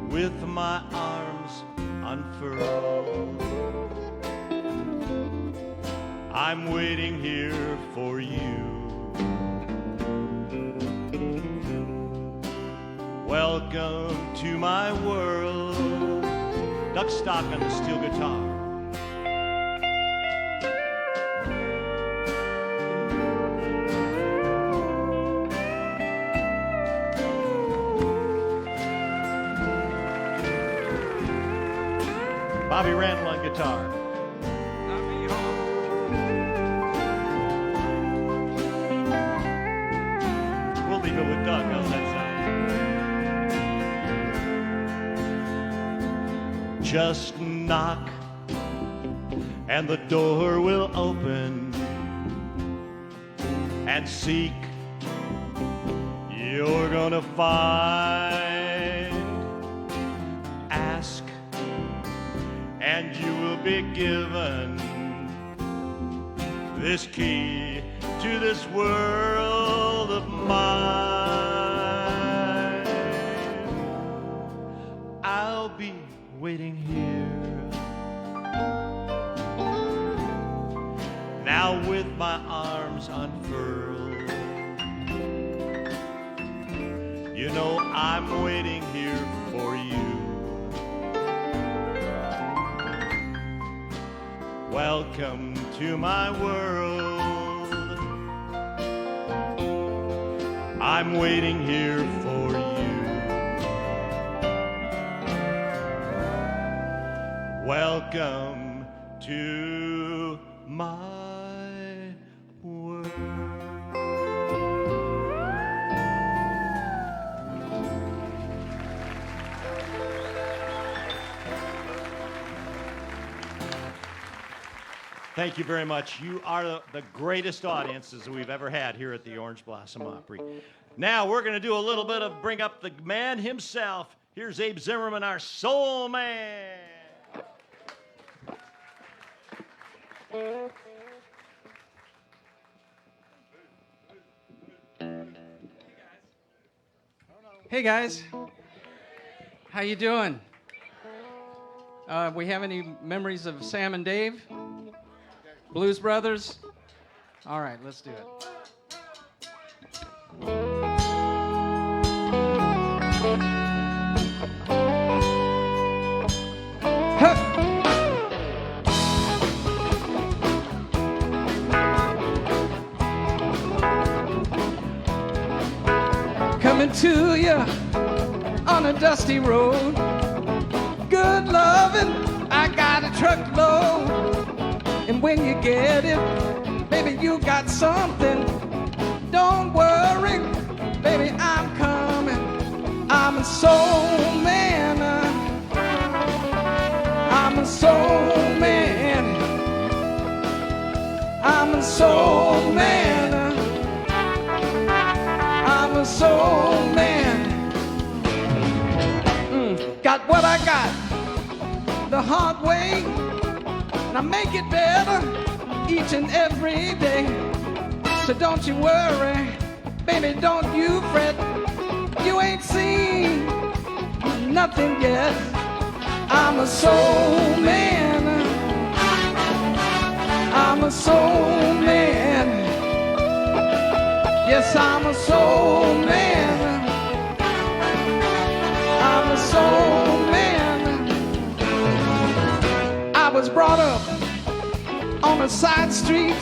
S5: with my arms unfurled. I'm waiting here for you. Welcome to my world. Duck Stock on the steel guitar. Bobby Randall on guitar. We'll leave it with Doug. How's that sound? Just knock and the door will open, and seek, you're gonna find. Ask, and you will be given this key to this world of mine. I'll be waiting here now with my arms unfurled. You know I'm waiting here for you. Welcome to my world. I'm waiting here for you. Welcome to my world. Thank you very much. You are the greatest audiences we've ever had here at the Orange Blossom Opry. Now we're going to do a little bit of bring up the man himself. Here's Abe Zimmerman, our soul man.
S11: Hey guys, how you doing? We have any memories of Sam and Dave? Blues Brothers? All right, let's do it. Coming to you on a dusty road. Good loving, I got a truckload. And when you get it, baby, you got something. Don't worry, baby, I'm coming. I'm a soul man. I'm a soul man. I'm a soul man. I'm a soul man. Got what I got the hard way. And I make it better each and every day. So don't you worry, baby, don't you fret. You ain't seen nothing yet. I'm a soul man. I'm a soul man. Yes, I'm a soul man. I'm a soul man. I was brought up on a side street.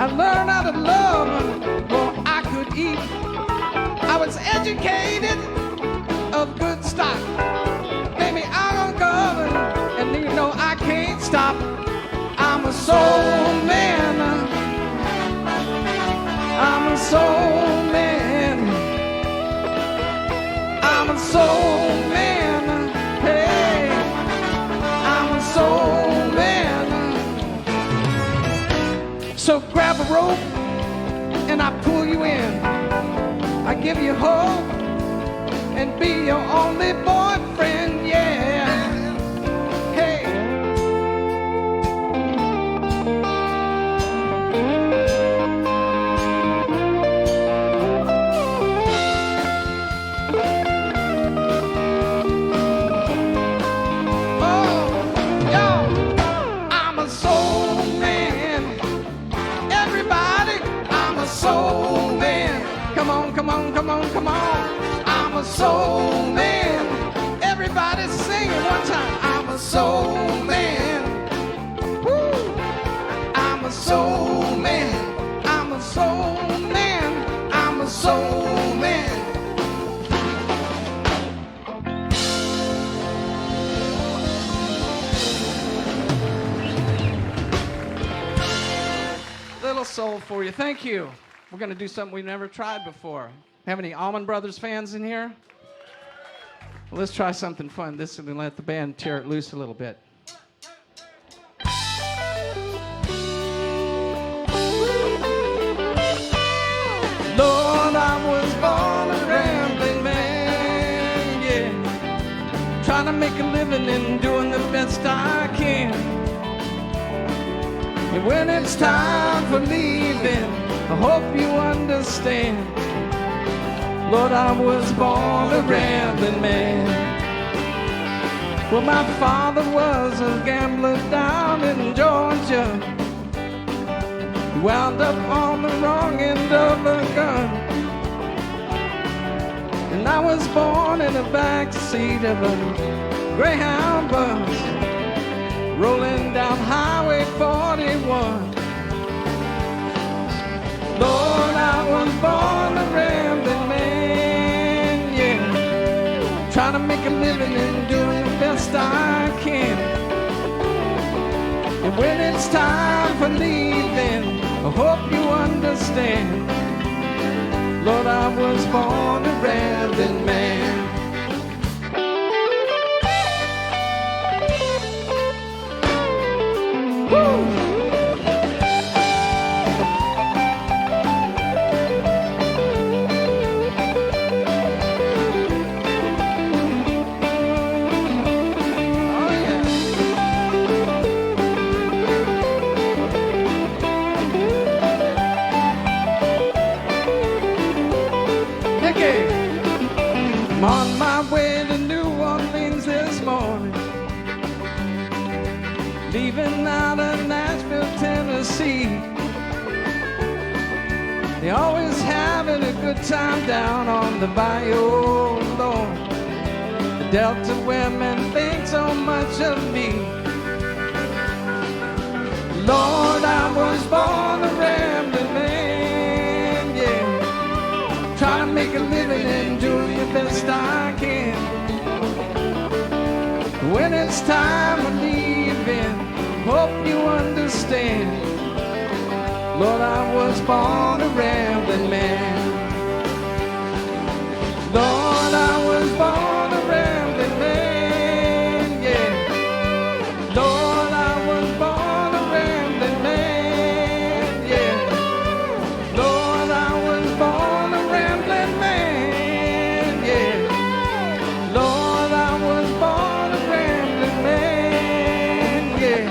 S11: I learned how to love before I could eat. I was educated of good stock. Baby, I'm covered, and you know I can't stop. I'm a soul man. I'm a soul man. I'm a soul man. Hey, I'm a soul man. So grab a rope and I pull you in. I give you hope and be your only boyfriend, yeah. Hey. Oh, yo, I'm a soul man. Everybody, I'm a soul man. Come on, come on, come on, come on. I'm a soul man. Everybody sing it one time. I'm a soul man. Woo. I'm a soul man. I'm a soul man. I'm a soul man. Little soul for you. Thank you. We're going to do something we've never tried before. Have any Allman Brothers fans in here? Well, let's try something fun. This is going to let the band tear it loose a little bit. Lord, I was born a rambling man, yeah. Trying to make a living and doing the best I can. And when it's time for leaving, I hope you understand. Lord, I was born a rambling man. Well, my father was a gambler down in Georgia. He wound up on the wrong end of a gun. And I was born in the back seat of a Greyhound bus, rolling down Highway 41. Lord, I was born a rambling man, yeah. Trying to make a living and doing the best I can. And when it's time for leaving, I hope you understand. Lord, I was born a rambling man. Woo! I'm on my way to New Orleans this morning, leaving out of Nashville, Tennessee. They're always having a good time down on the bayou, Lord. The Delta women think so much of me. Lord, I was born a rambling man, yeah. Trying to make a living and doing the best I can. When it's time for leaving, hope you understand. Lord, I was born a rambling man. Lord, I was born a rambling man, yeah. Lord, I was born a rambling man, yeah. Lord, I was born a rambling man, yeah. Lord, I was born a rambling man, yeah.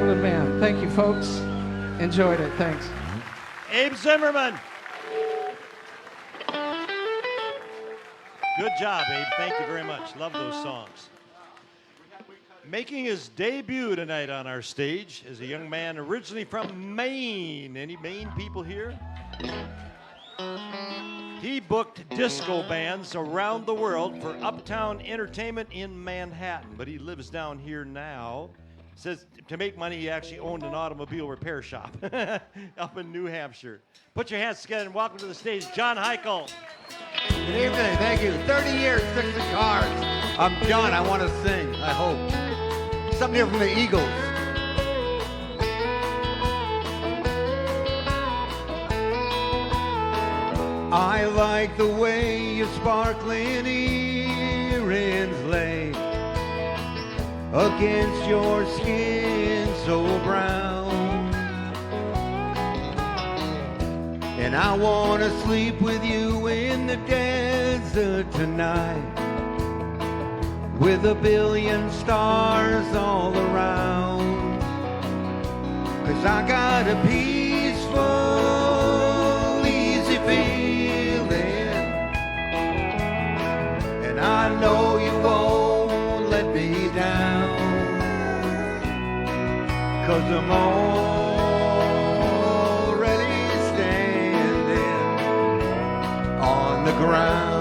S11: Mandolin Man. Thank you, folks. Enjoyed it. Thanks.
S5: Abe Zimmerman. Good job, Abe. Thank you very much. Love those songs. Making his debut tonight on our stage is a young man originally from Maine. Any Maine people here? He booked disco bands around the world for Uptown Entertainment in Manhattan, but he lives down here now. Says to make money, he actually owned an automobile repair shop up in New Hampshire. Put your hands together and welcome to the stage, John Heichel.
S12: Good evening, thank you. 30 years fixing cars. I'm done, I want to sing, I hope. Something here from the Eagles. I like the way your sparkling earrings lay against your skin so brown. And I want to sleep with you in the desert tonight, with a billion stars all around. 'Cause I got a peaceful, easy feeling, and I know you won't let me down. 'Cause I'm already standing on the ground.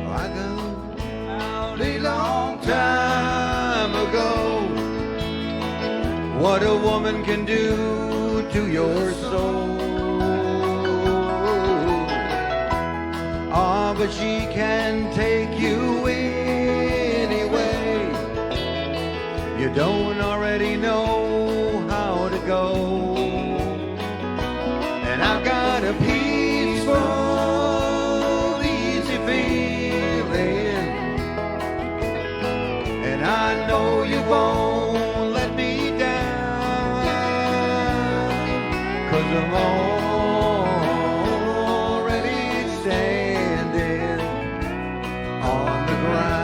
S12: I got out a long time ago what a woman can do to your soul. Ah, but she can take you anyway. You don't already know how to go. And I've got a peaceful, easy feeling, and I know you won't let me down. 'Cause I'm already standing on the ground.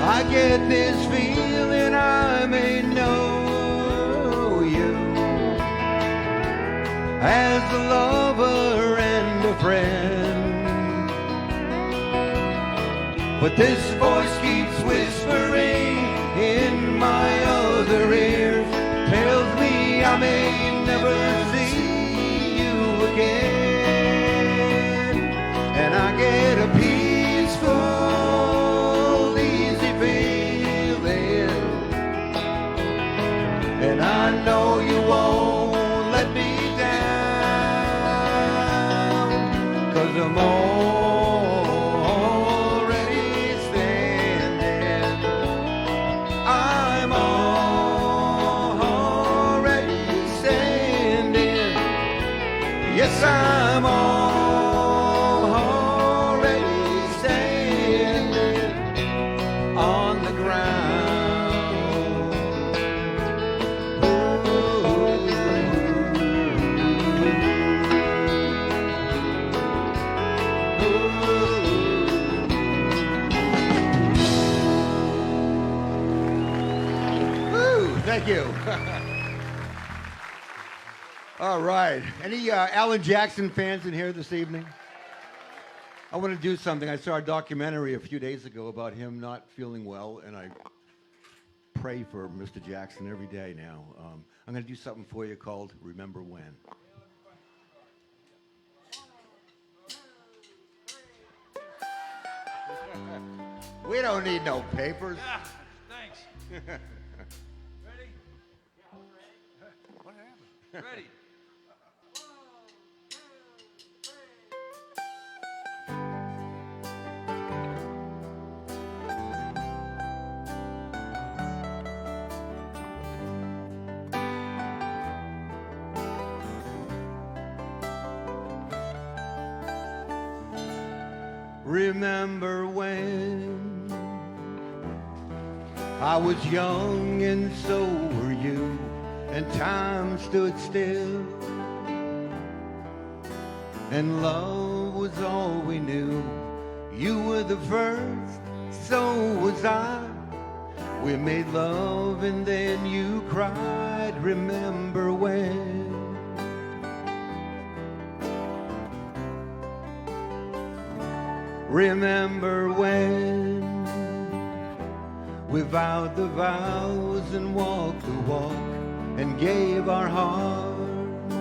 S12: I get this feeling I may know you as a lover and a friend, but this voice keeps whispering in my other ears, tells me I may never see you again. And I get a peaceful, easy feeling, and I know you won't let me down. 'Cause I'm already standing. I'm already standing. Yes, I'm already standing on the ground. Woo, thank you. All right. Any Alan Jackson fans in here this evening? I want to do something. I saw a documentary a few days ago about him not feeling well, and I pray for Mr. Jackson every day now. I'm going to do something for you called Remember When. We don't need no papers.
S2: Yeah, thanks. Ready?
S3: What happened?
S2: Ready.
S12: Remember when I was young and so were you, and time stood still, and love was all we knew. You were the first, so was I. We made love and then you cried. Remember when? Remember when we vowed the vows and walked the walk and gave our hearts,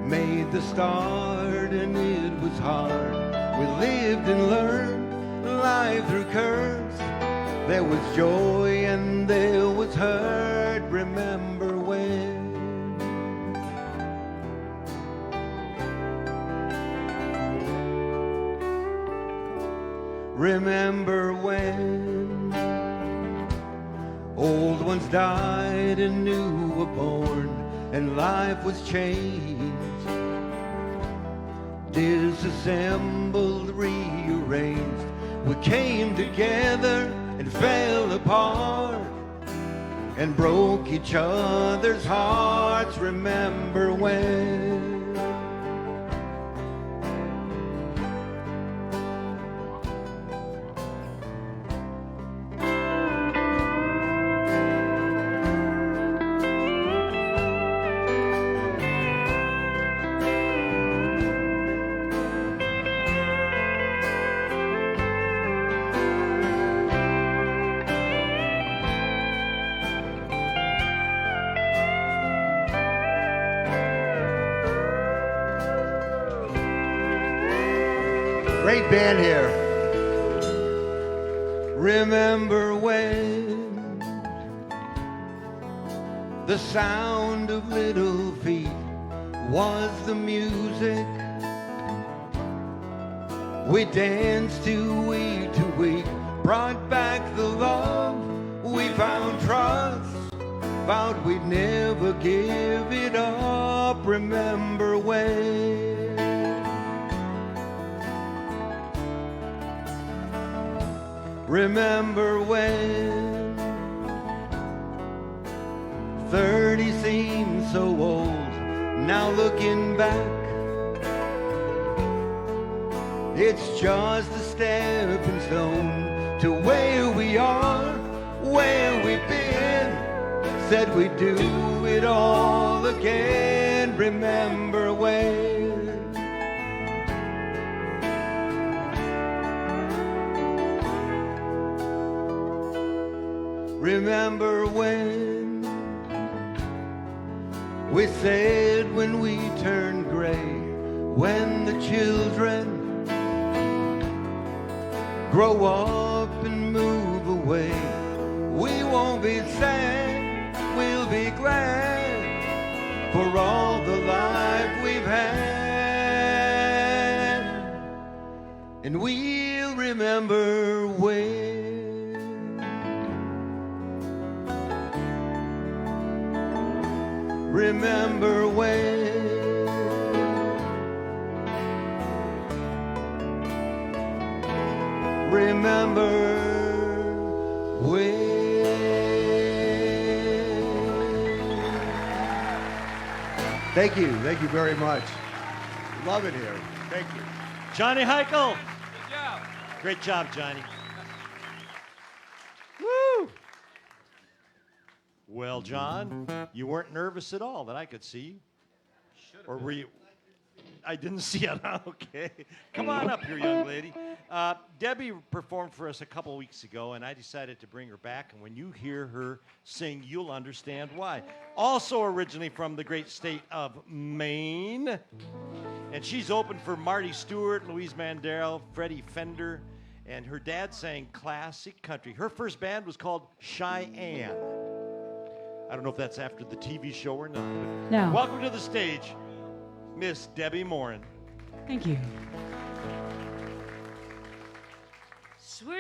S12: made the start and it was hard. We lived and learned life through curves. There was joy and there was hurt. Remember when? Remember when old ones died and new were born and life was changed, disassembled, rearranged. We came together and fell apart and broke each other's hearts. Remember when? Great band here. Remember when the sound of little feet was the music we danced to week, brought back the love, we found trust, vowed we'd never give it up. Remember when? Remember when 30 seems so old, now looking back, it's just a stepping stone to where we are, where we've been. Said we'd do it all again. Remember when? Remember when we said when we turned gray, when the children grow up and move away, we won't be sad, we'll be glad for all the life we've had, and we'll remember when. Remember when? Remember when? Thank you very much. Love it here. Thank you.
S5: Johnny Heichel.
S2: Good job.
S5: Great job, Johnny. Woo! Well, John, you weren't nervous at all that I could see. Or were you? I didn't see it. Okay. Come on up here, young lady. Debbie performed for us a couple weeks ago, and I decided to bring her back. And when you hear her sing, you'll understand why. Also originally from the great state of Maine. And she's opened for Marty Stewart, Louise Mandel, Freddie Fender, and her dad sang classic country. Her first band was called Cheyenne. I don't know if that's after the TV show or not.
S13: No.
S5: Welcome to the stage, Miss Debbie Morin.
S13: Thank you.
S7: Sweet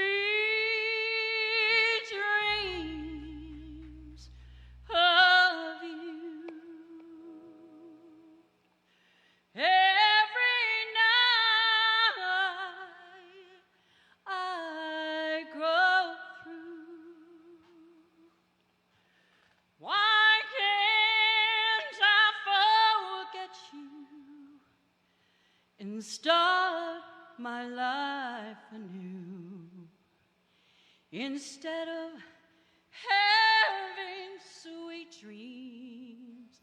S7: dreams of you every night I go through. Why can't I forget you and start my life anew? Instead of having sweet dreams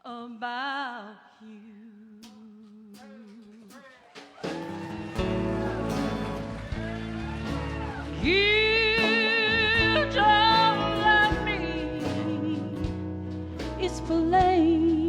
S7: about you. You don't love me, it's plain.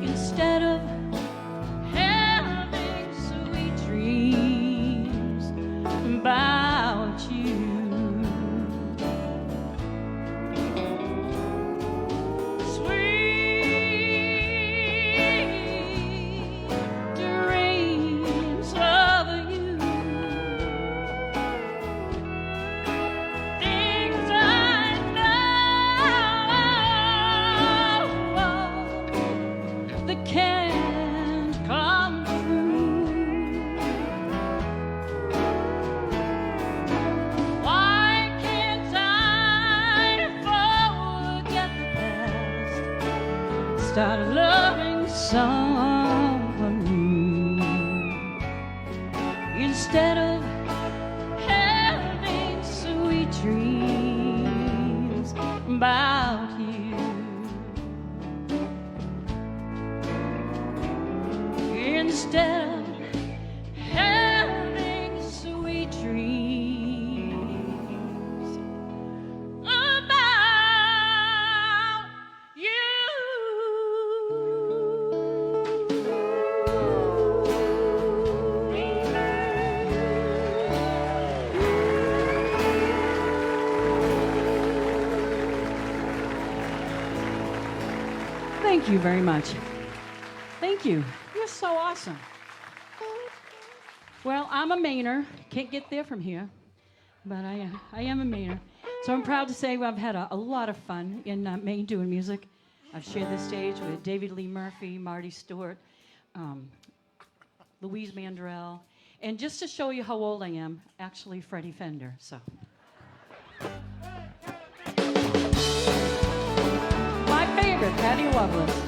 S7: Instead of having sweet dreams about you. Sweet dreams of you. Things I know that can't come true. Why can't I forget the past? Start loving someone new. Instead of having sweet dreams about you. Instead of having sweet dreams about you.
S13: Thank you very much. Thank you. You're so awesome. Well, I'm a Mainer. Can't get there from here, but I am a Mainer. So I'm proud to say I've had a lot of fun in Maine doing music. I've shared the stage with David Lee Murphy, Marty Stewart, Louise Mandel, and just to show you how old I am, actually Freddie Fender. So. My favorite, Patty Loveless.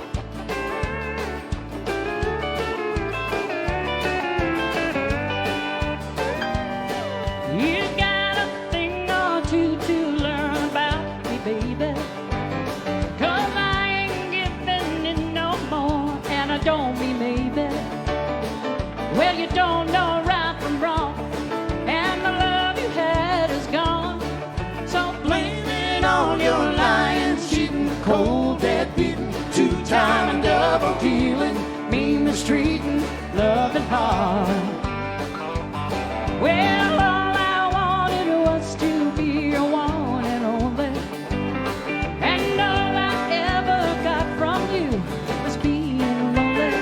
S7: You got a thing or two to learn about me, baby. 'Cause I ain't giving it no more, and I don't mean maybe. Well, you don't know right from wrong, and the love you had is gone. So blame it on your lying, cheating, cold, dead beating, two-time and double dealing, mean mistreating, loving hard. Well, all I wanted was to be your one and only, and all I ever got from you was being lonely.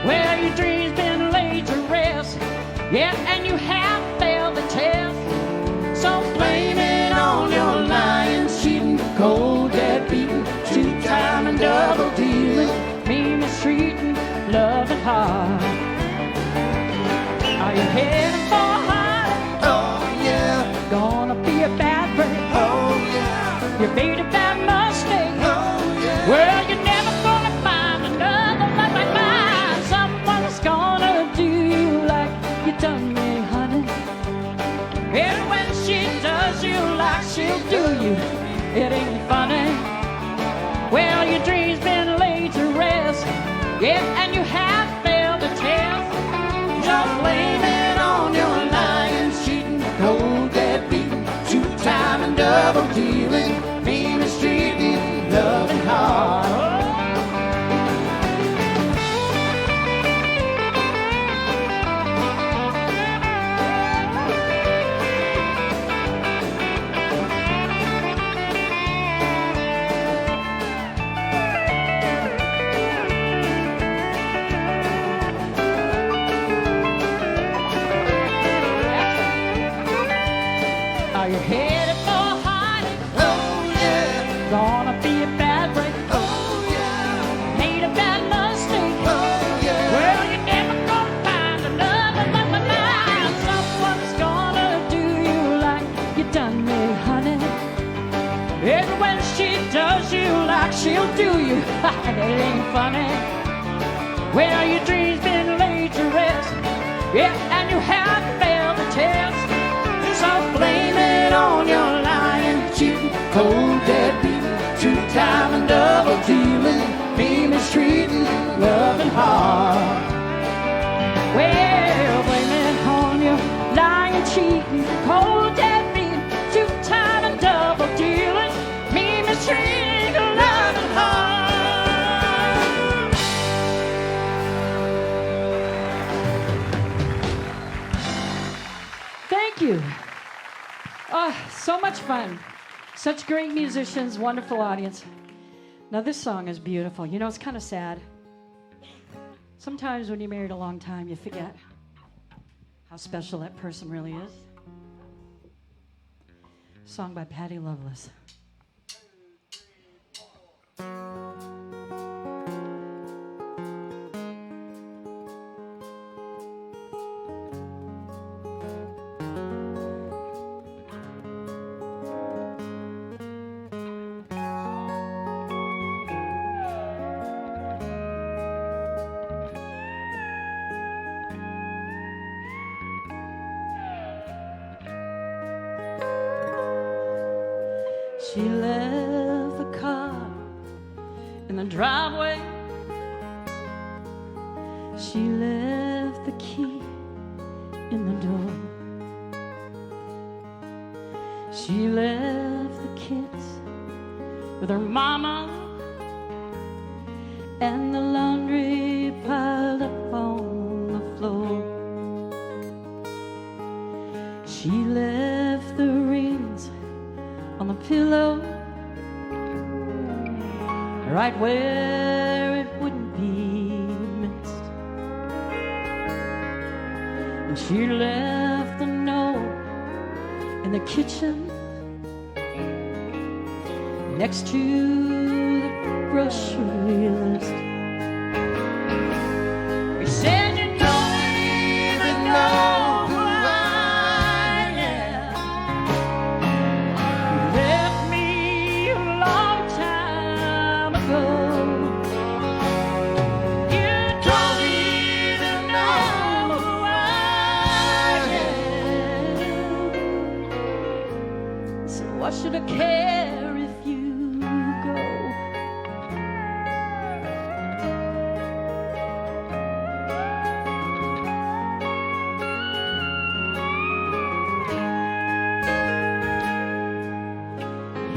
S7: Well, your dreams been laid to rest, yeah, and you have failed the test. So blame it on your lying, cheating, cold, dead beating, two-time and double dealing, mean mistreating, loving hard. Are you heading for a heart Yeah, and you have failed the test. Just blame it on your lying, cheating, cold, deadbeat, two-time and double dealing, mean, mistreating, loving hard. Are you headed for heartache? Oh yeah. Gonna be a bad break. Oh yeah. Made a bad mistake. Oh yeah. Well, you're never gonna find another like mine. Someone's gonna do you like you done me, honey. And when she does you like she'll do you, it ain't funny. Well, your dreams been laid to rest. Yeah, and you have failed the test. So blame it on your lying, cheating, cold, deadbeat, two-time and double dealing, me mistreating, loving hard. Well, blame it on your lying, cheating, cold, deadbeat, two-time and double dealing, me mistreating, loving hard. Thank you. Oh, so much fun. Such great musicians, wonderful audience. Now, this song is beautiful. You know, it's kind of sad. Sometimes when you're married a long time, you forget how special that person really is. Song by Patty Loveless. She left the car in the driveway. She left the key in the door. She left the kids with her mama and the laundry piled up on the floor. She left the rings on the pillow, right where it wouldn't be missed. And she left the note in the kitchen next to the grocery list. We said you don't even know who I am. You left me a long time ago. You don't even know who I am. So what should I care if you go?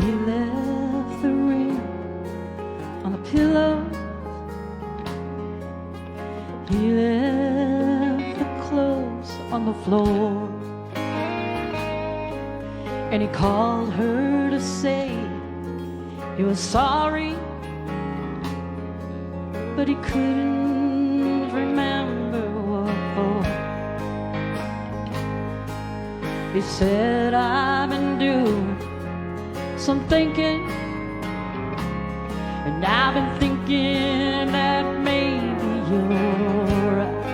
S7: He left the ring on the pillow. He left the clothes on the floor. And he called her to say he was sorry, but he couldn't remember what for. He said, I've been doing some thinking, and I've been thinking that maybe you're right.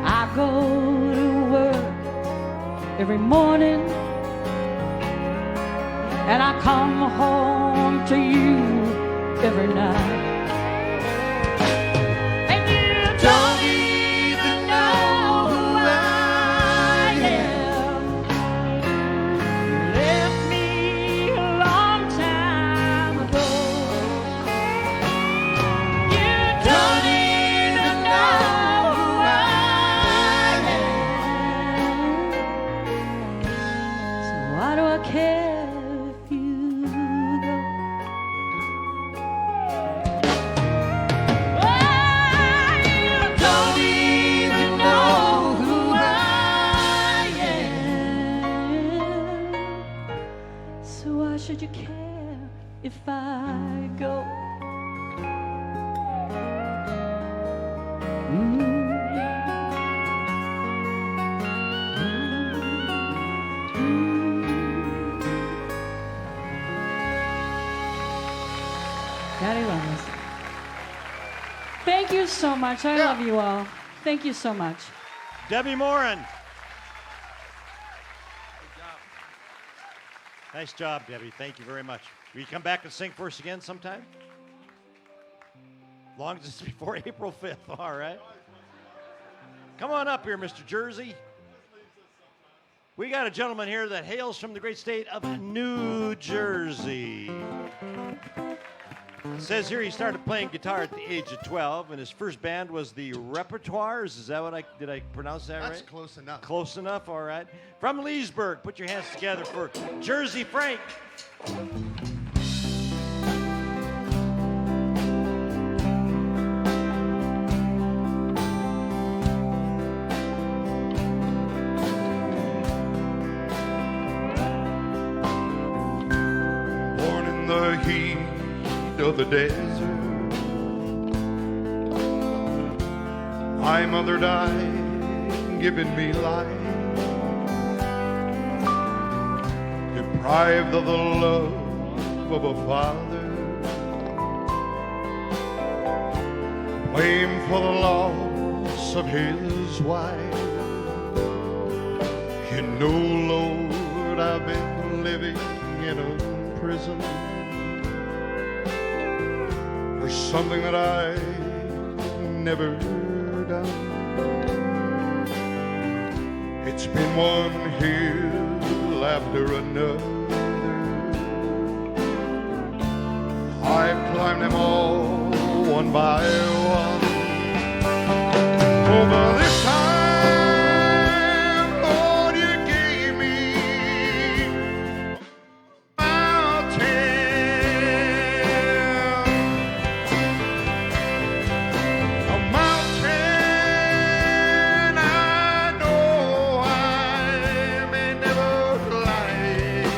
S7: I go to work every morning, and I come home to you every night. And you don't even know who I am. You left me a long time ago.
S13: Daddy loves. Thank you so much. I love you all. Thank you so much.
S5: Debbie Moran. Nice job, Debbie. Thank you very much. Will you come back and sing for us again sometime? Long as it's before April 5th. All right. Come on up here, Mr. Jersey. We got a gentleman here that hails from the great state of New Jersey. It says here he started playing guitar at the age of 12, and his first band was the Repertoires. Is that what did I pronounce that right?
S3: That's close enough.
S5: Close enough, all right. From Leesburg, put your hands together for Jersey Frank.
S10: Born in the heat of the desert, my mother died, giving me life, deprived of the love of a father, blamed for the loss of his wife. You know, Lord, I've been living in a prison for something that I never done. It's been one hill after another. I've climbed them all one by one. Over this time, Lord, you gave me a mountain I know I may never climb.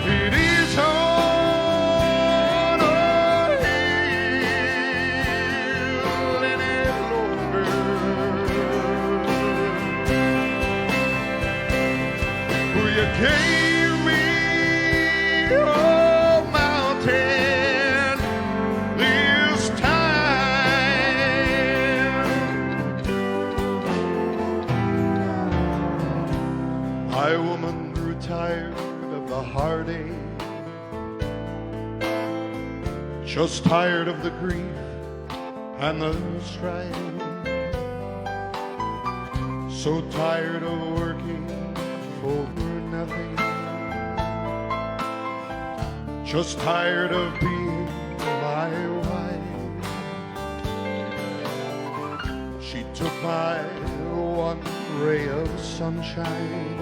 S10: It is on a hill any longer. You gave me a mountain this time. My woman grew tired of the heartache, just tired of the grief and the strife, so tired of working for nothing, just tired of being my wife. She took my one ray of sunshine,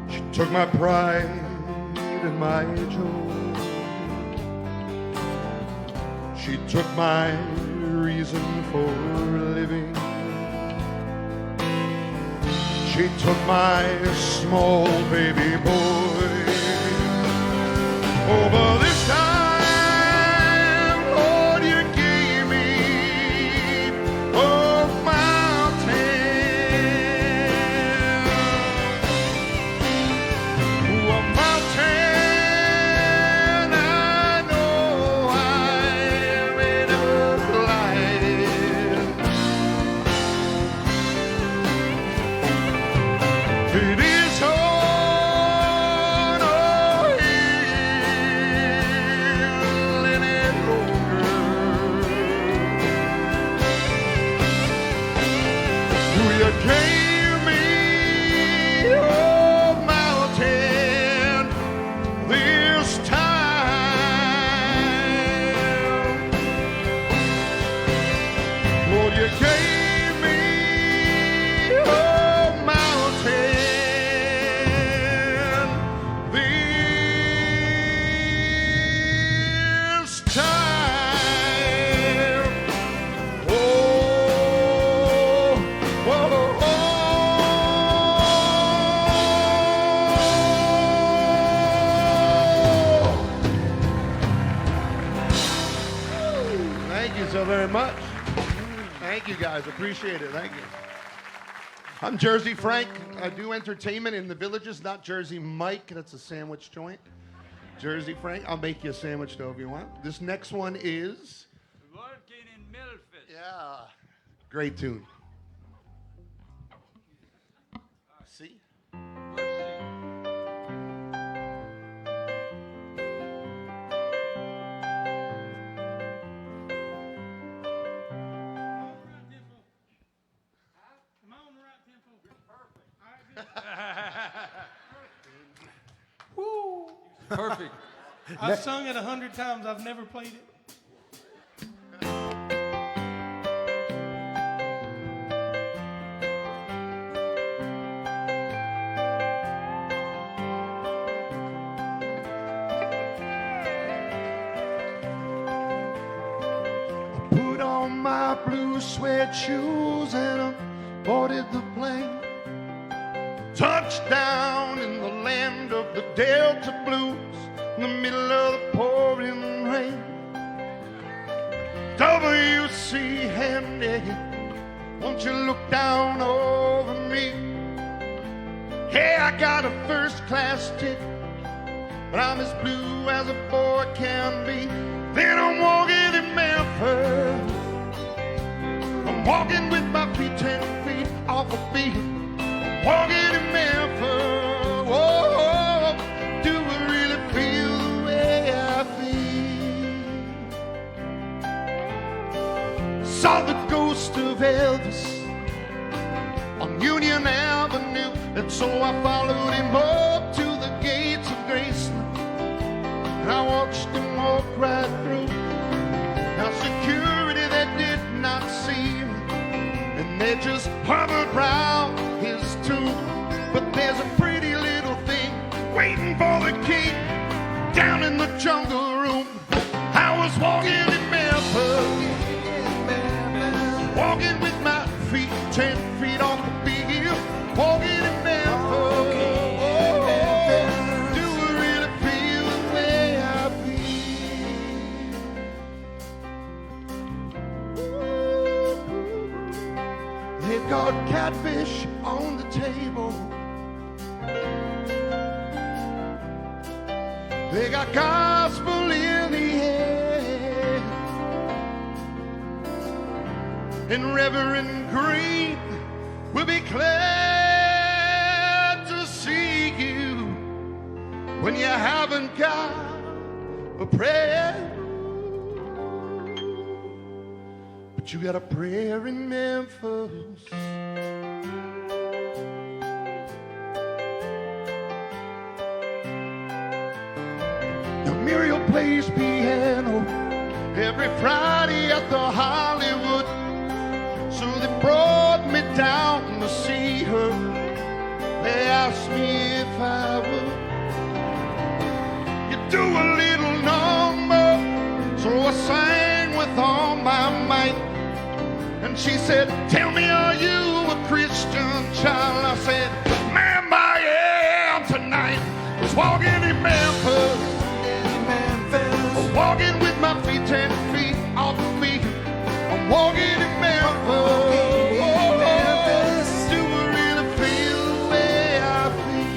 S10: she took my pride and my joy, she took my reason for living, she took my small baby boy. Over this time, Lord, you gave me a mountain, a mountain I know I may never climb. It is on a hill any longer. You gave me a mountain this time. Lord, you gave me a mountain this time. Oh, oh, oh.
S3: Thank you so very much. Thank you guys. Appreciate it. Thank you. I'm Jersey Frank. I do entertainment in the villages, not Jersey Mike. That's a sandwich joint. Jersey Frank. I'll make you a sandwich though if you want. This next one is.
S2: Working in Memphis.
S3: Yeah. Great tune. See?
S1: Woo.
S2: Perfect.
S1: I've sung it 100 times. I've never played it.
S3: Put on my blue suede shoes and I boarded the plane. Touchdown in the land of the Delta Blues in the middle of the pouring rain. W.C. Handy, won't you look down over me? Hey, I got a first class ticket, but I'm as blue as a boy can be. Then I'm walking in Memphis. I'm walking with my feet 10 feet off a beat. I'm walking in Memphis. Whoa, do I really feel the way I feel? Saw the ghost of Elvis on Union Avenue, and so I followed him up to the gates of Graceland, and I watched him walk right through. Now security, they did not see him, and they just hovered round his tomb. But there's a pretty little thing waiting for the king down in the jungle room. I was walking in Memphis, walking with my feet 10 feet off the big hill, walking in Memphis. Do I really feel the way I feel? They've got catfish on the table. They got gospel in the air. And Reverend Green will be glad to see you when you haven't got a prayer. But you got a prayer in Memphis. Now Muriel plays piano every Friday at the Hollywood. So they brought me down to see her. They asked me if I would. You do a little number, so I sang with all my might. And she said, tell me, are you a Christian child? I said, ma'am, I am tonight. I was walking in Memphis, walking with my feet 10 feet off the beat. I'm walking in Memphis. Do I really feel the way I feel?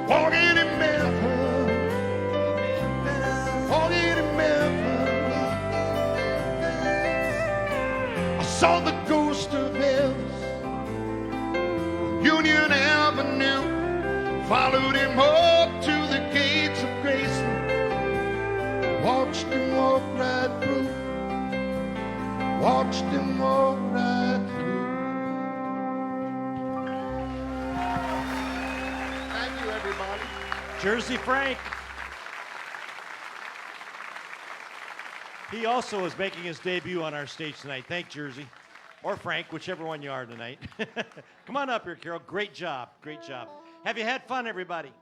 S3: Walking in Memphis. Walking in Memphis. I saw the ghost of Elvis on Union Avenue. Followed him up to the gates of Graceland. Watched him walk right through. Watched him walk right through. Thank you, everybody.
S5: Jersey Frank. He also is making his debut on our stage tonight. Thank Jersey. Or Frank, whichever one you are tonight. Come on up here, Carol. Great job. Great job. Have you had fun, everybody?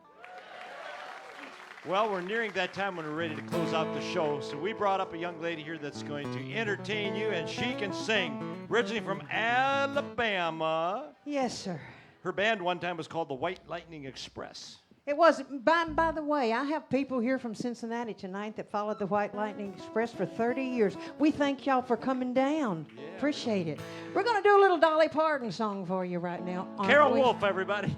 S5: Well, we're nearing that time when we're ready to close out the show. So we brought up a young lady here that's going to entertain you, and she can sing. Originally from Alabama.
S14: Yes, sir.
S5: Her band one time was called the White Lightning Express.
S14: It was. By the way, I have people here from Cincinnati tonight that followed the White Lightning Express for 30 years. We thank y'all for coming down. Appreciate it. We're going to do a little Dolly Parton song for you right now.
S5: Carol Wolf, everybody.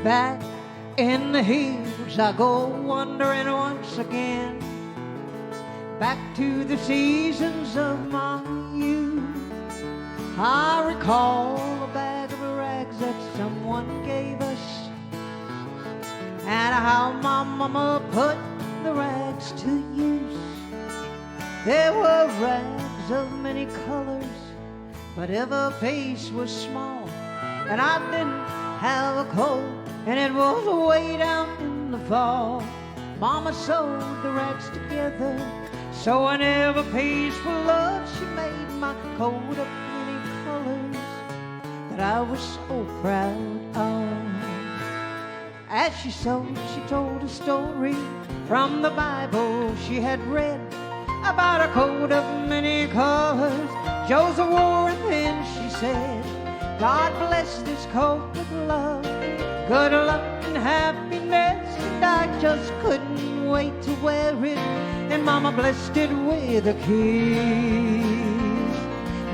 S14: Back in the hills I go wandering once again, back to the seasons of my youth. I recall a bag of rags that someone gave us, and how my mama put the rags to use. There were rags of many colors, but every piece was small, and I didn't have a coat, and it was way down in the fall. Mama sewed the rags together, so whenever piece for love, she made my coat of many colors that I was so proud of. As she sewed, she told a story from the Bible she had read about a coat of many colors Joseph wore, and then she said, God bless this coat with love, good luck and happiness, and I just couldn't wait to wear it, and Mama blessed it with a kiss.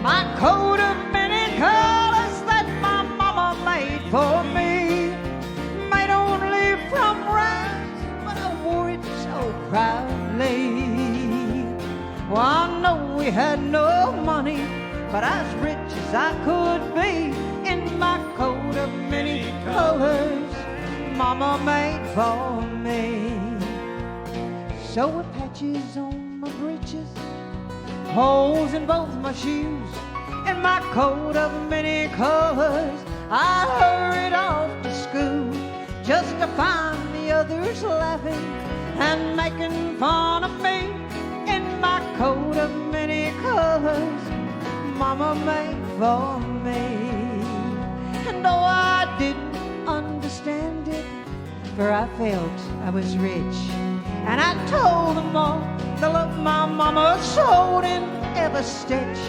S14: My coat of many colors that my Mama made for me, made only from rags, but I wore it so proudly. Well, I know we had no money, but as rich as I could be, in my coat of many colors Mama made for me. Sewing patches on my breeches, holes in both my shoes, in my coat of many colors I hurried off to school, just to find the others laughing and making fun of me, in my coat of many colors Mama made for me. And though I didn't understand it, for I felt I was rich, and I told them all the love my Mama sewed in every stitch.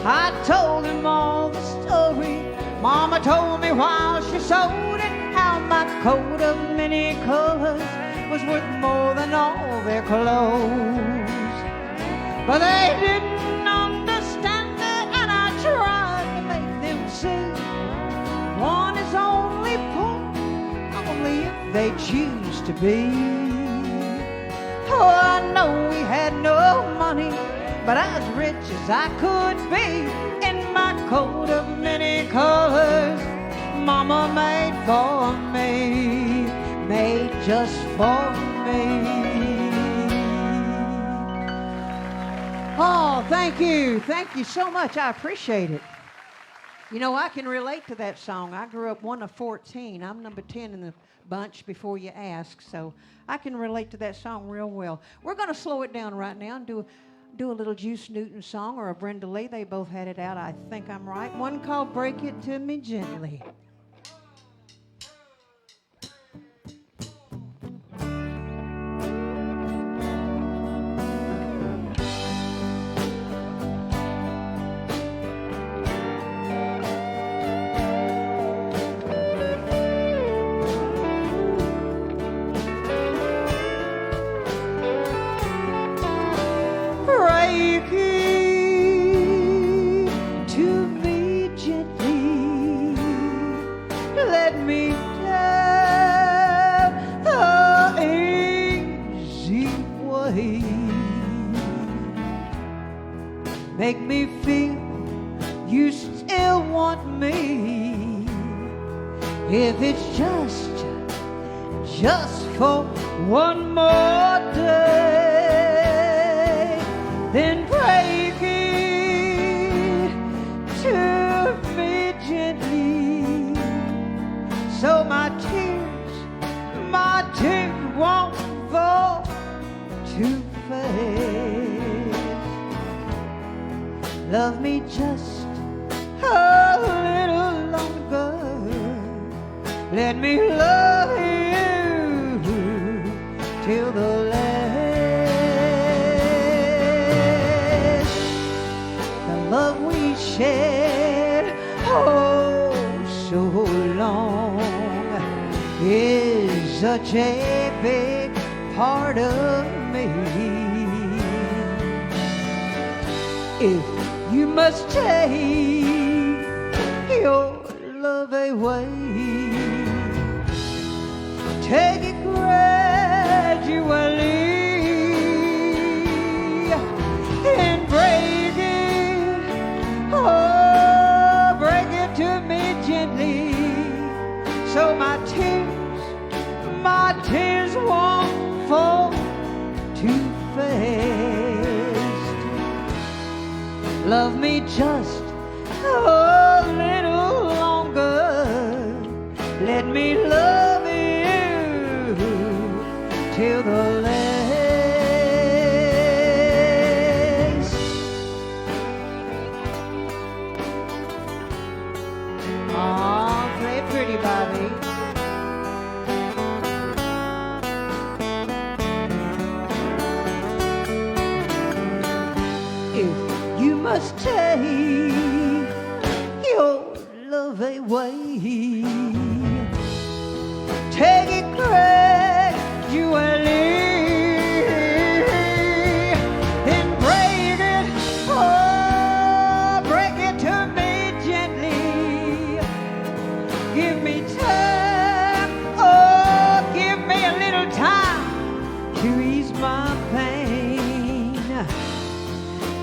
S14: I told them all the story Mama told me while she sewed it, how my coat of many colors was worth more than all their clothes. But they didn't understand it, and I tried to make them see one is only poor only if they choose to be. Oh, I know we had no money, but as rich as I could be, in my coat of many colors Mama made for me, made just for me. Oh, thank you so much. I appreciate it. You know, I can relate to that song. I grew up one of 14. I'm number 10 in the bunch before you ask, so I can relate to that song real well. We're going to slow it down right now and do a little Juice Newton song or a Brenda Lee. They both had it out. I think I'm right. One called Break It to Me Gently. Make me feel you still want me. If it's just for one more day, then break it to me gently, so my tears won't fall too fast. Love me just a little longer. Let me love you till the last. shed, oh, so long, is such a big part of me. If you must take your love away, take it gradually and break it, oh, break it to me gently, so my tears won't fall too fast. Love me just a little longer. Let me love you till the last. Aw, play it pretty, Bobby. If you must take your love away, take it gradually and break it, oh, break it to me gently. Give me time, oh, give me a little time to ease my pain.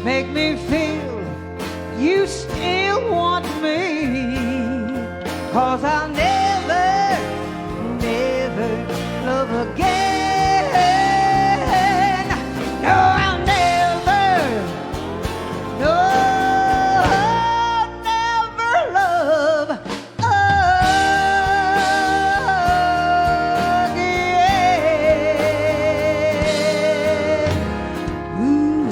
S14: Make me feel you still want me, 'cause I'll never, never love again. No, I'll never, no, never love again. Ooh.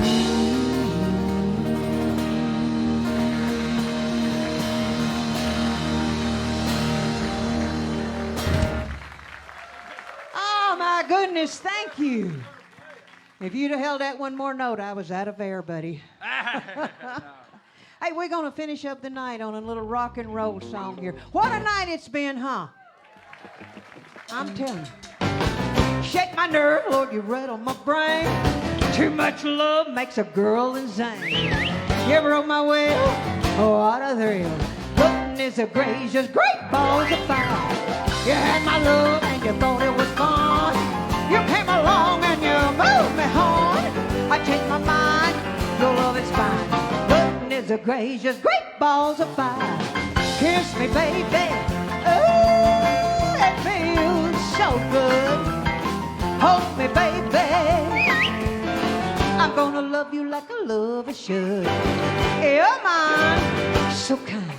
S14: Oh my goodness, thank you. If you'd have held that one more note, I was out of air, buddy. Hey, we're going to finish up the night on a little rock and roll song here. What a night it's been, huh? I'm telling you. Shake my nerve, Lord, you rattle my brain. Too much love makes a girl insane. You ever rode my wheel? Oh, what a thrill. Goodness gracious, great balls of fire. You had my love and you thought it was fun. You came along and you moved me on. I changed my mind, your love is fine. Goodness gracious, great balls of fire. Kiss me, baby. Oh, it feels so good. Hold me, baby. I'm gonna love you like a lover should. You're mine, so kind.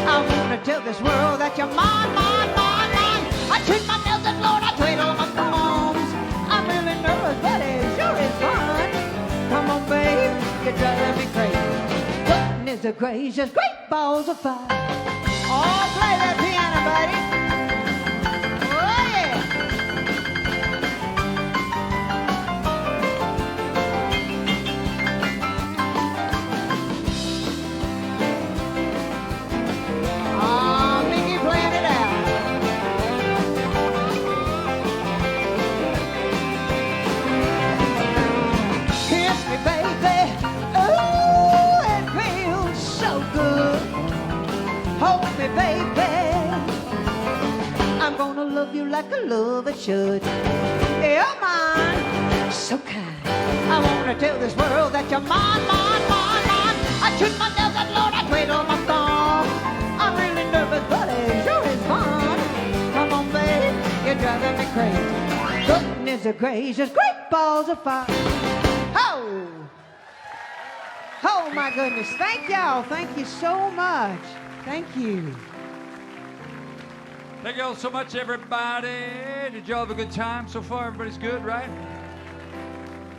S14: I wanna tell this world that you're mine, mine, mine, mine. I treat my nails and Lord, I twiddle my thumbs. I'm really nervous, but it sure is fun. Come on, babe, you're driving me crazy. Goodness gracious, great balls of fire. Oh, play that piano, buddy. Oh, yeah. Oh, Mickey playing it out. Kiss me, baby. Oh, it feels so good. Hold me, baby. I'm gonna love you like a lover should. You're mine, so kind. I wanna tell this world that you're mine, mine, mine, mine. I shoot my nails and Lord, I twiddle my thumbs. I'm really nervous, but it sure is fun. Come on, babe, you're driving me crazy. Goodness gracious, great balls of fire. Oh! Oh, my goodness. Thank y'all. Thank you so much. Thank you.
S2: Thank you all so much, everybody. Did y'all have a good time so far? Everybody's good, right?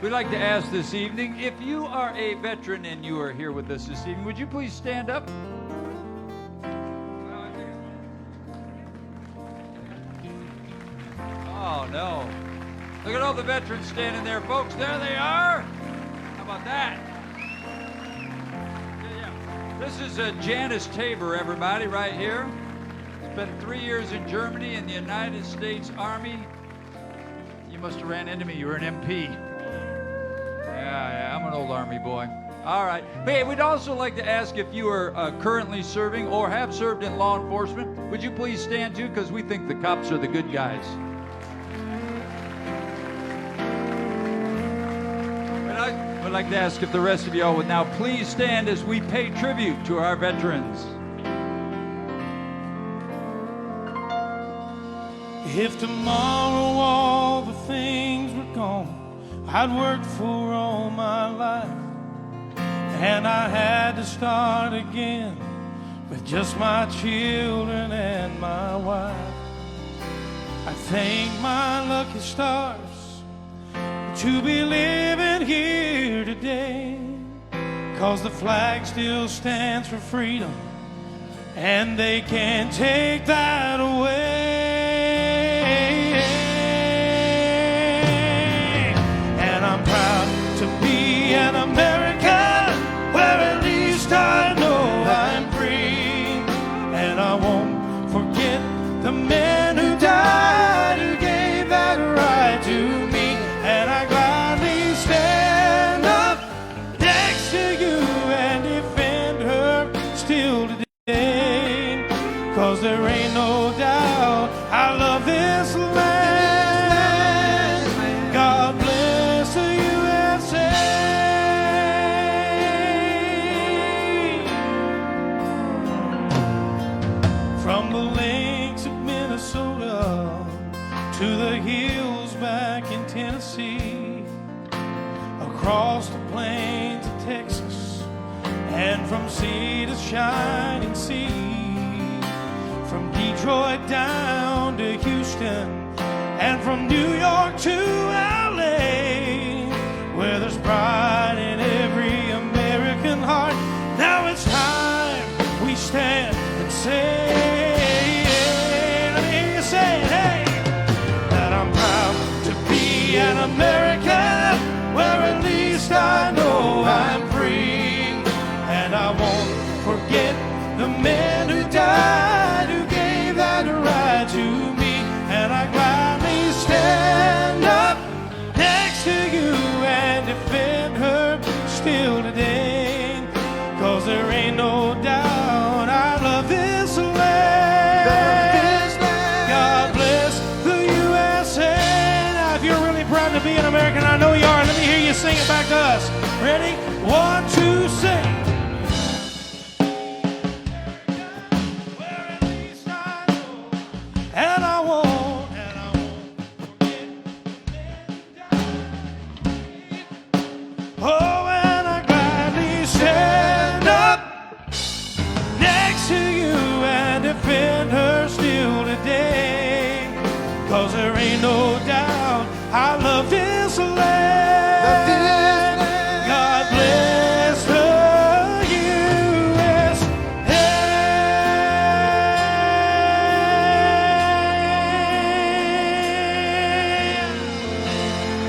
S2: We'd like to ask this evening, if you are a veteran and you are here with us this evening, would you please stand up? Oh, no. Look at all the veterans standing there, folks. There they are. How about that? Yeah. This is Janice Tabor, everybody, right here. Spent 3 years in Germany in the United States Army. You must have ran into me. You were an MP. Yeah, I'm an old Army boy. All right. Hey, we'd also like to ask if you are currently serving or have served in law enforcement. Would you please stand too? Because we think the cops are the good guys. I'd like to ask if the rest of y'all would now please stand as we pay tribute to our veterans.
S1: If tomorrow all the things were gone I'd worked for all my life, and I had to start again with just my children and my wife, I thank my lucky stars to be living here today, 'cause the flag still stands for freedom, and they can't take that away. And I'm proud to be an American, where at least I know I'm free, and I won't forget the men who died, who gave that right to me. And I gladly stand up next to you and defend her still today, 'cause there ain't no doubt I love this land. God bless the USA. From the lakes of Minnesota to the hills back in Tennessee, across the plains of Texas, and from sea to shining sea, from Detroit down to Houston, and from New York to LA, where there's pride in every American heart. Now it's time we stand and say, let me hear you say it, hey, that I'm proud to be an American, where at least I know I'm free, and I won't forget the men who died, who gave that right to me. And I gladly stand up next to you and defend her still today, 'cause there ain't no doubt I love this land. God bless the USA. Now, if you're really proud to be an American, I know you are, let me hear you sing it back to us. Ready? 1, 2, sing. And I won't oh, and I gladly stand up next to you and defend her still today, 'cause there ain't no doubt I love this land. God bless the USA.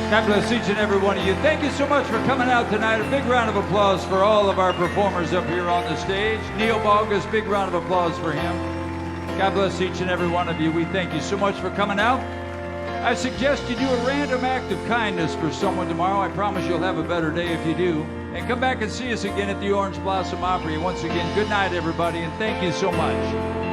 S2: God bless each and every one of you. Thank you so much for coming out tonight. A big round of applause for all of our performers up here on the stage. Neil Balgus, big round of applause for him. God bless each and every one of you. We thank you so much for coming out. I suggest you do a random act of kindness for someone tomorrow. I promise you'll have a better day if you do. And come back and see us again at the Orange Blossom Opry. Once again, good night, everybody, and thank you so much.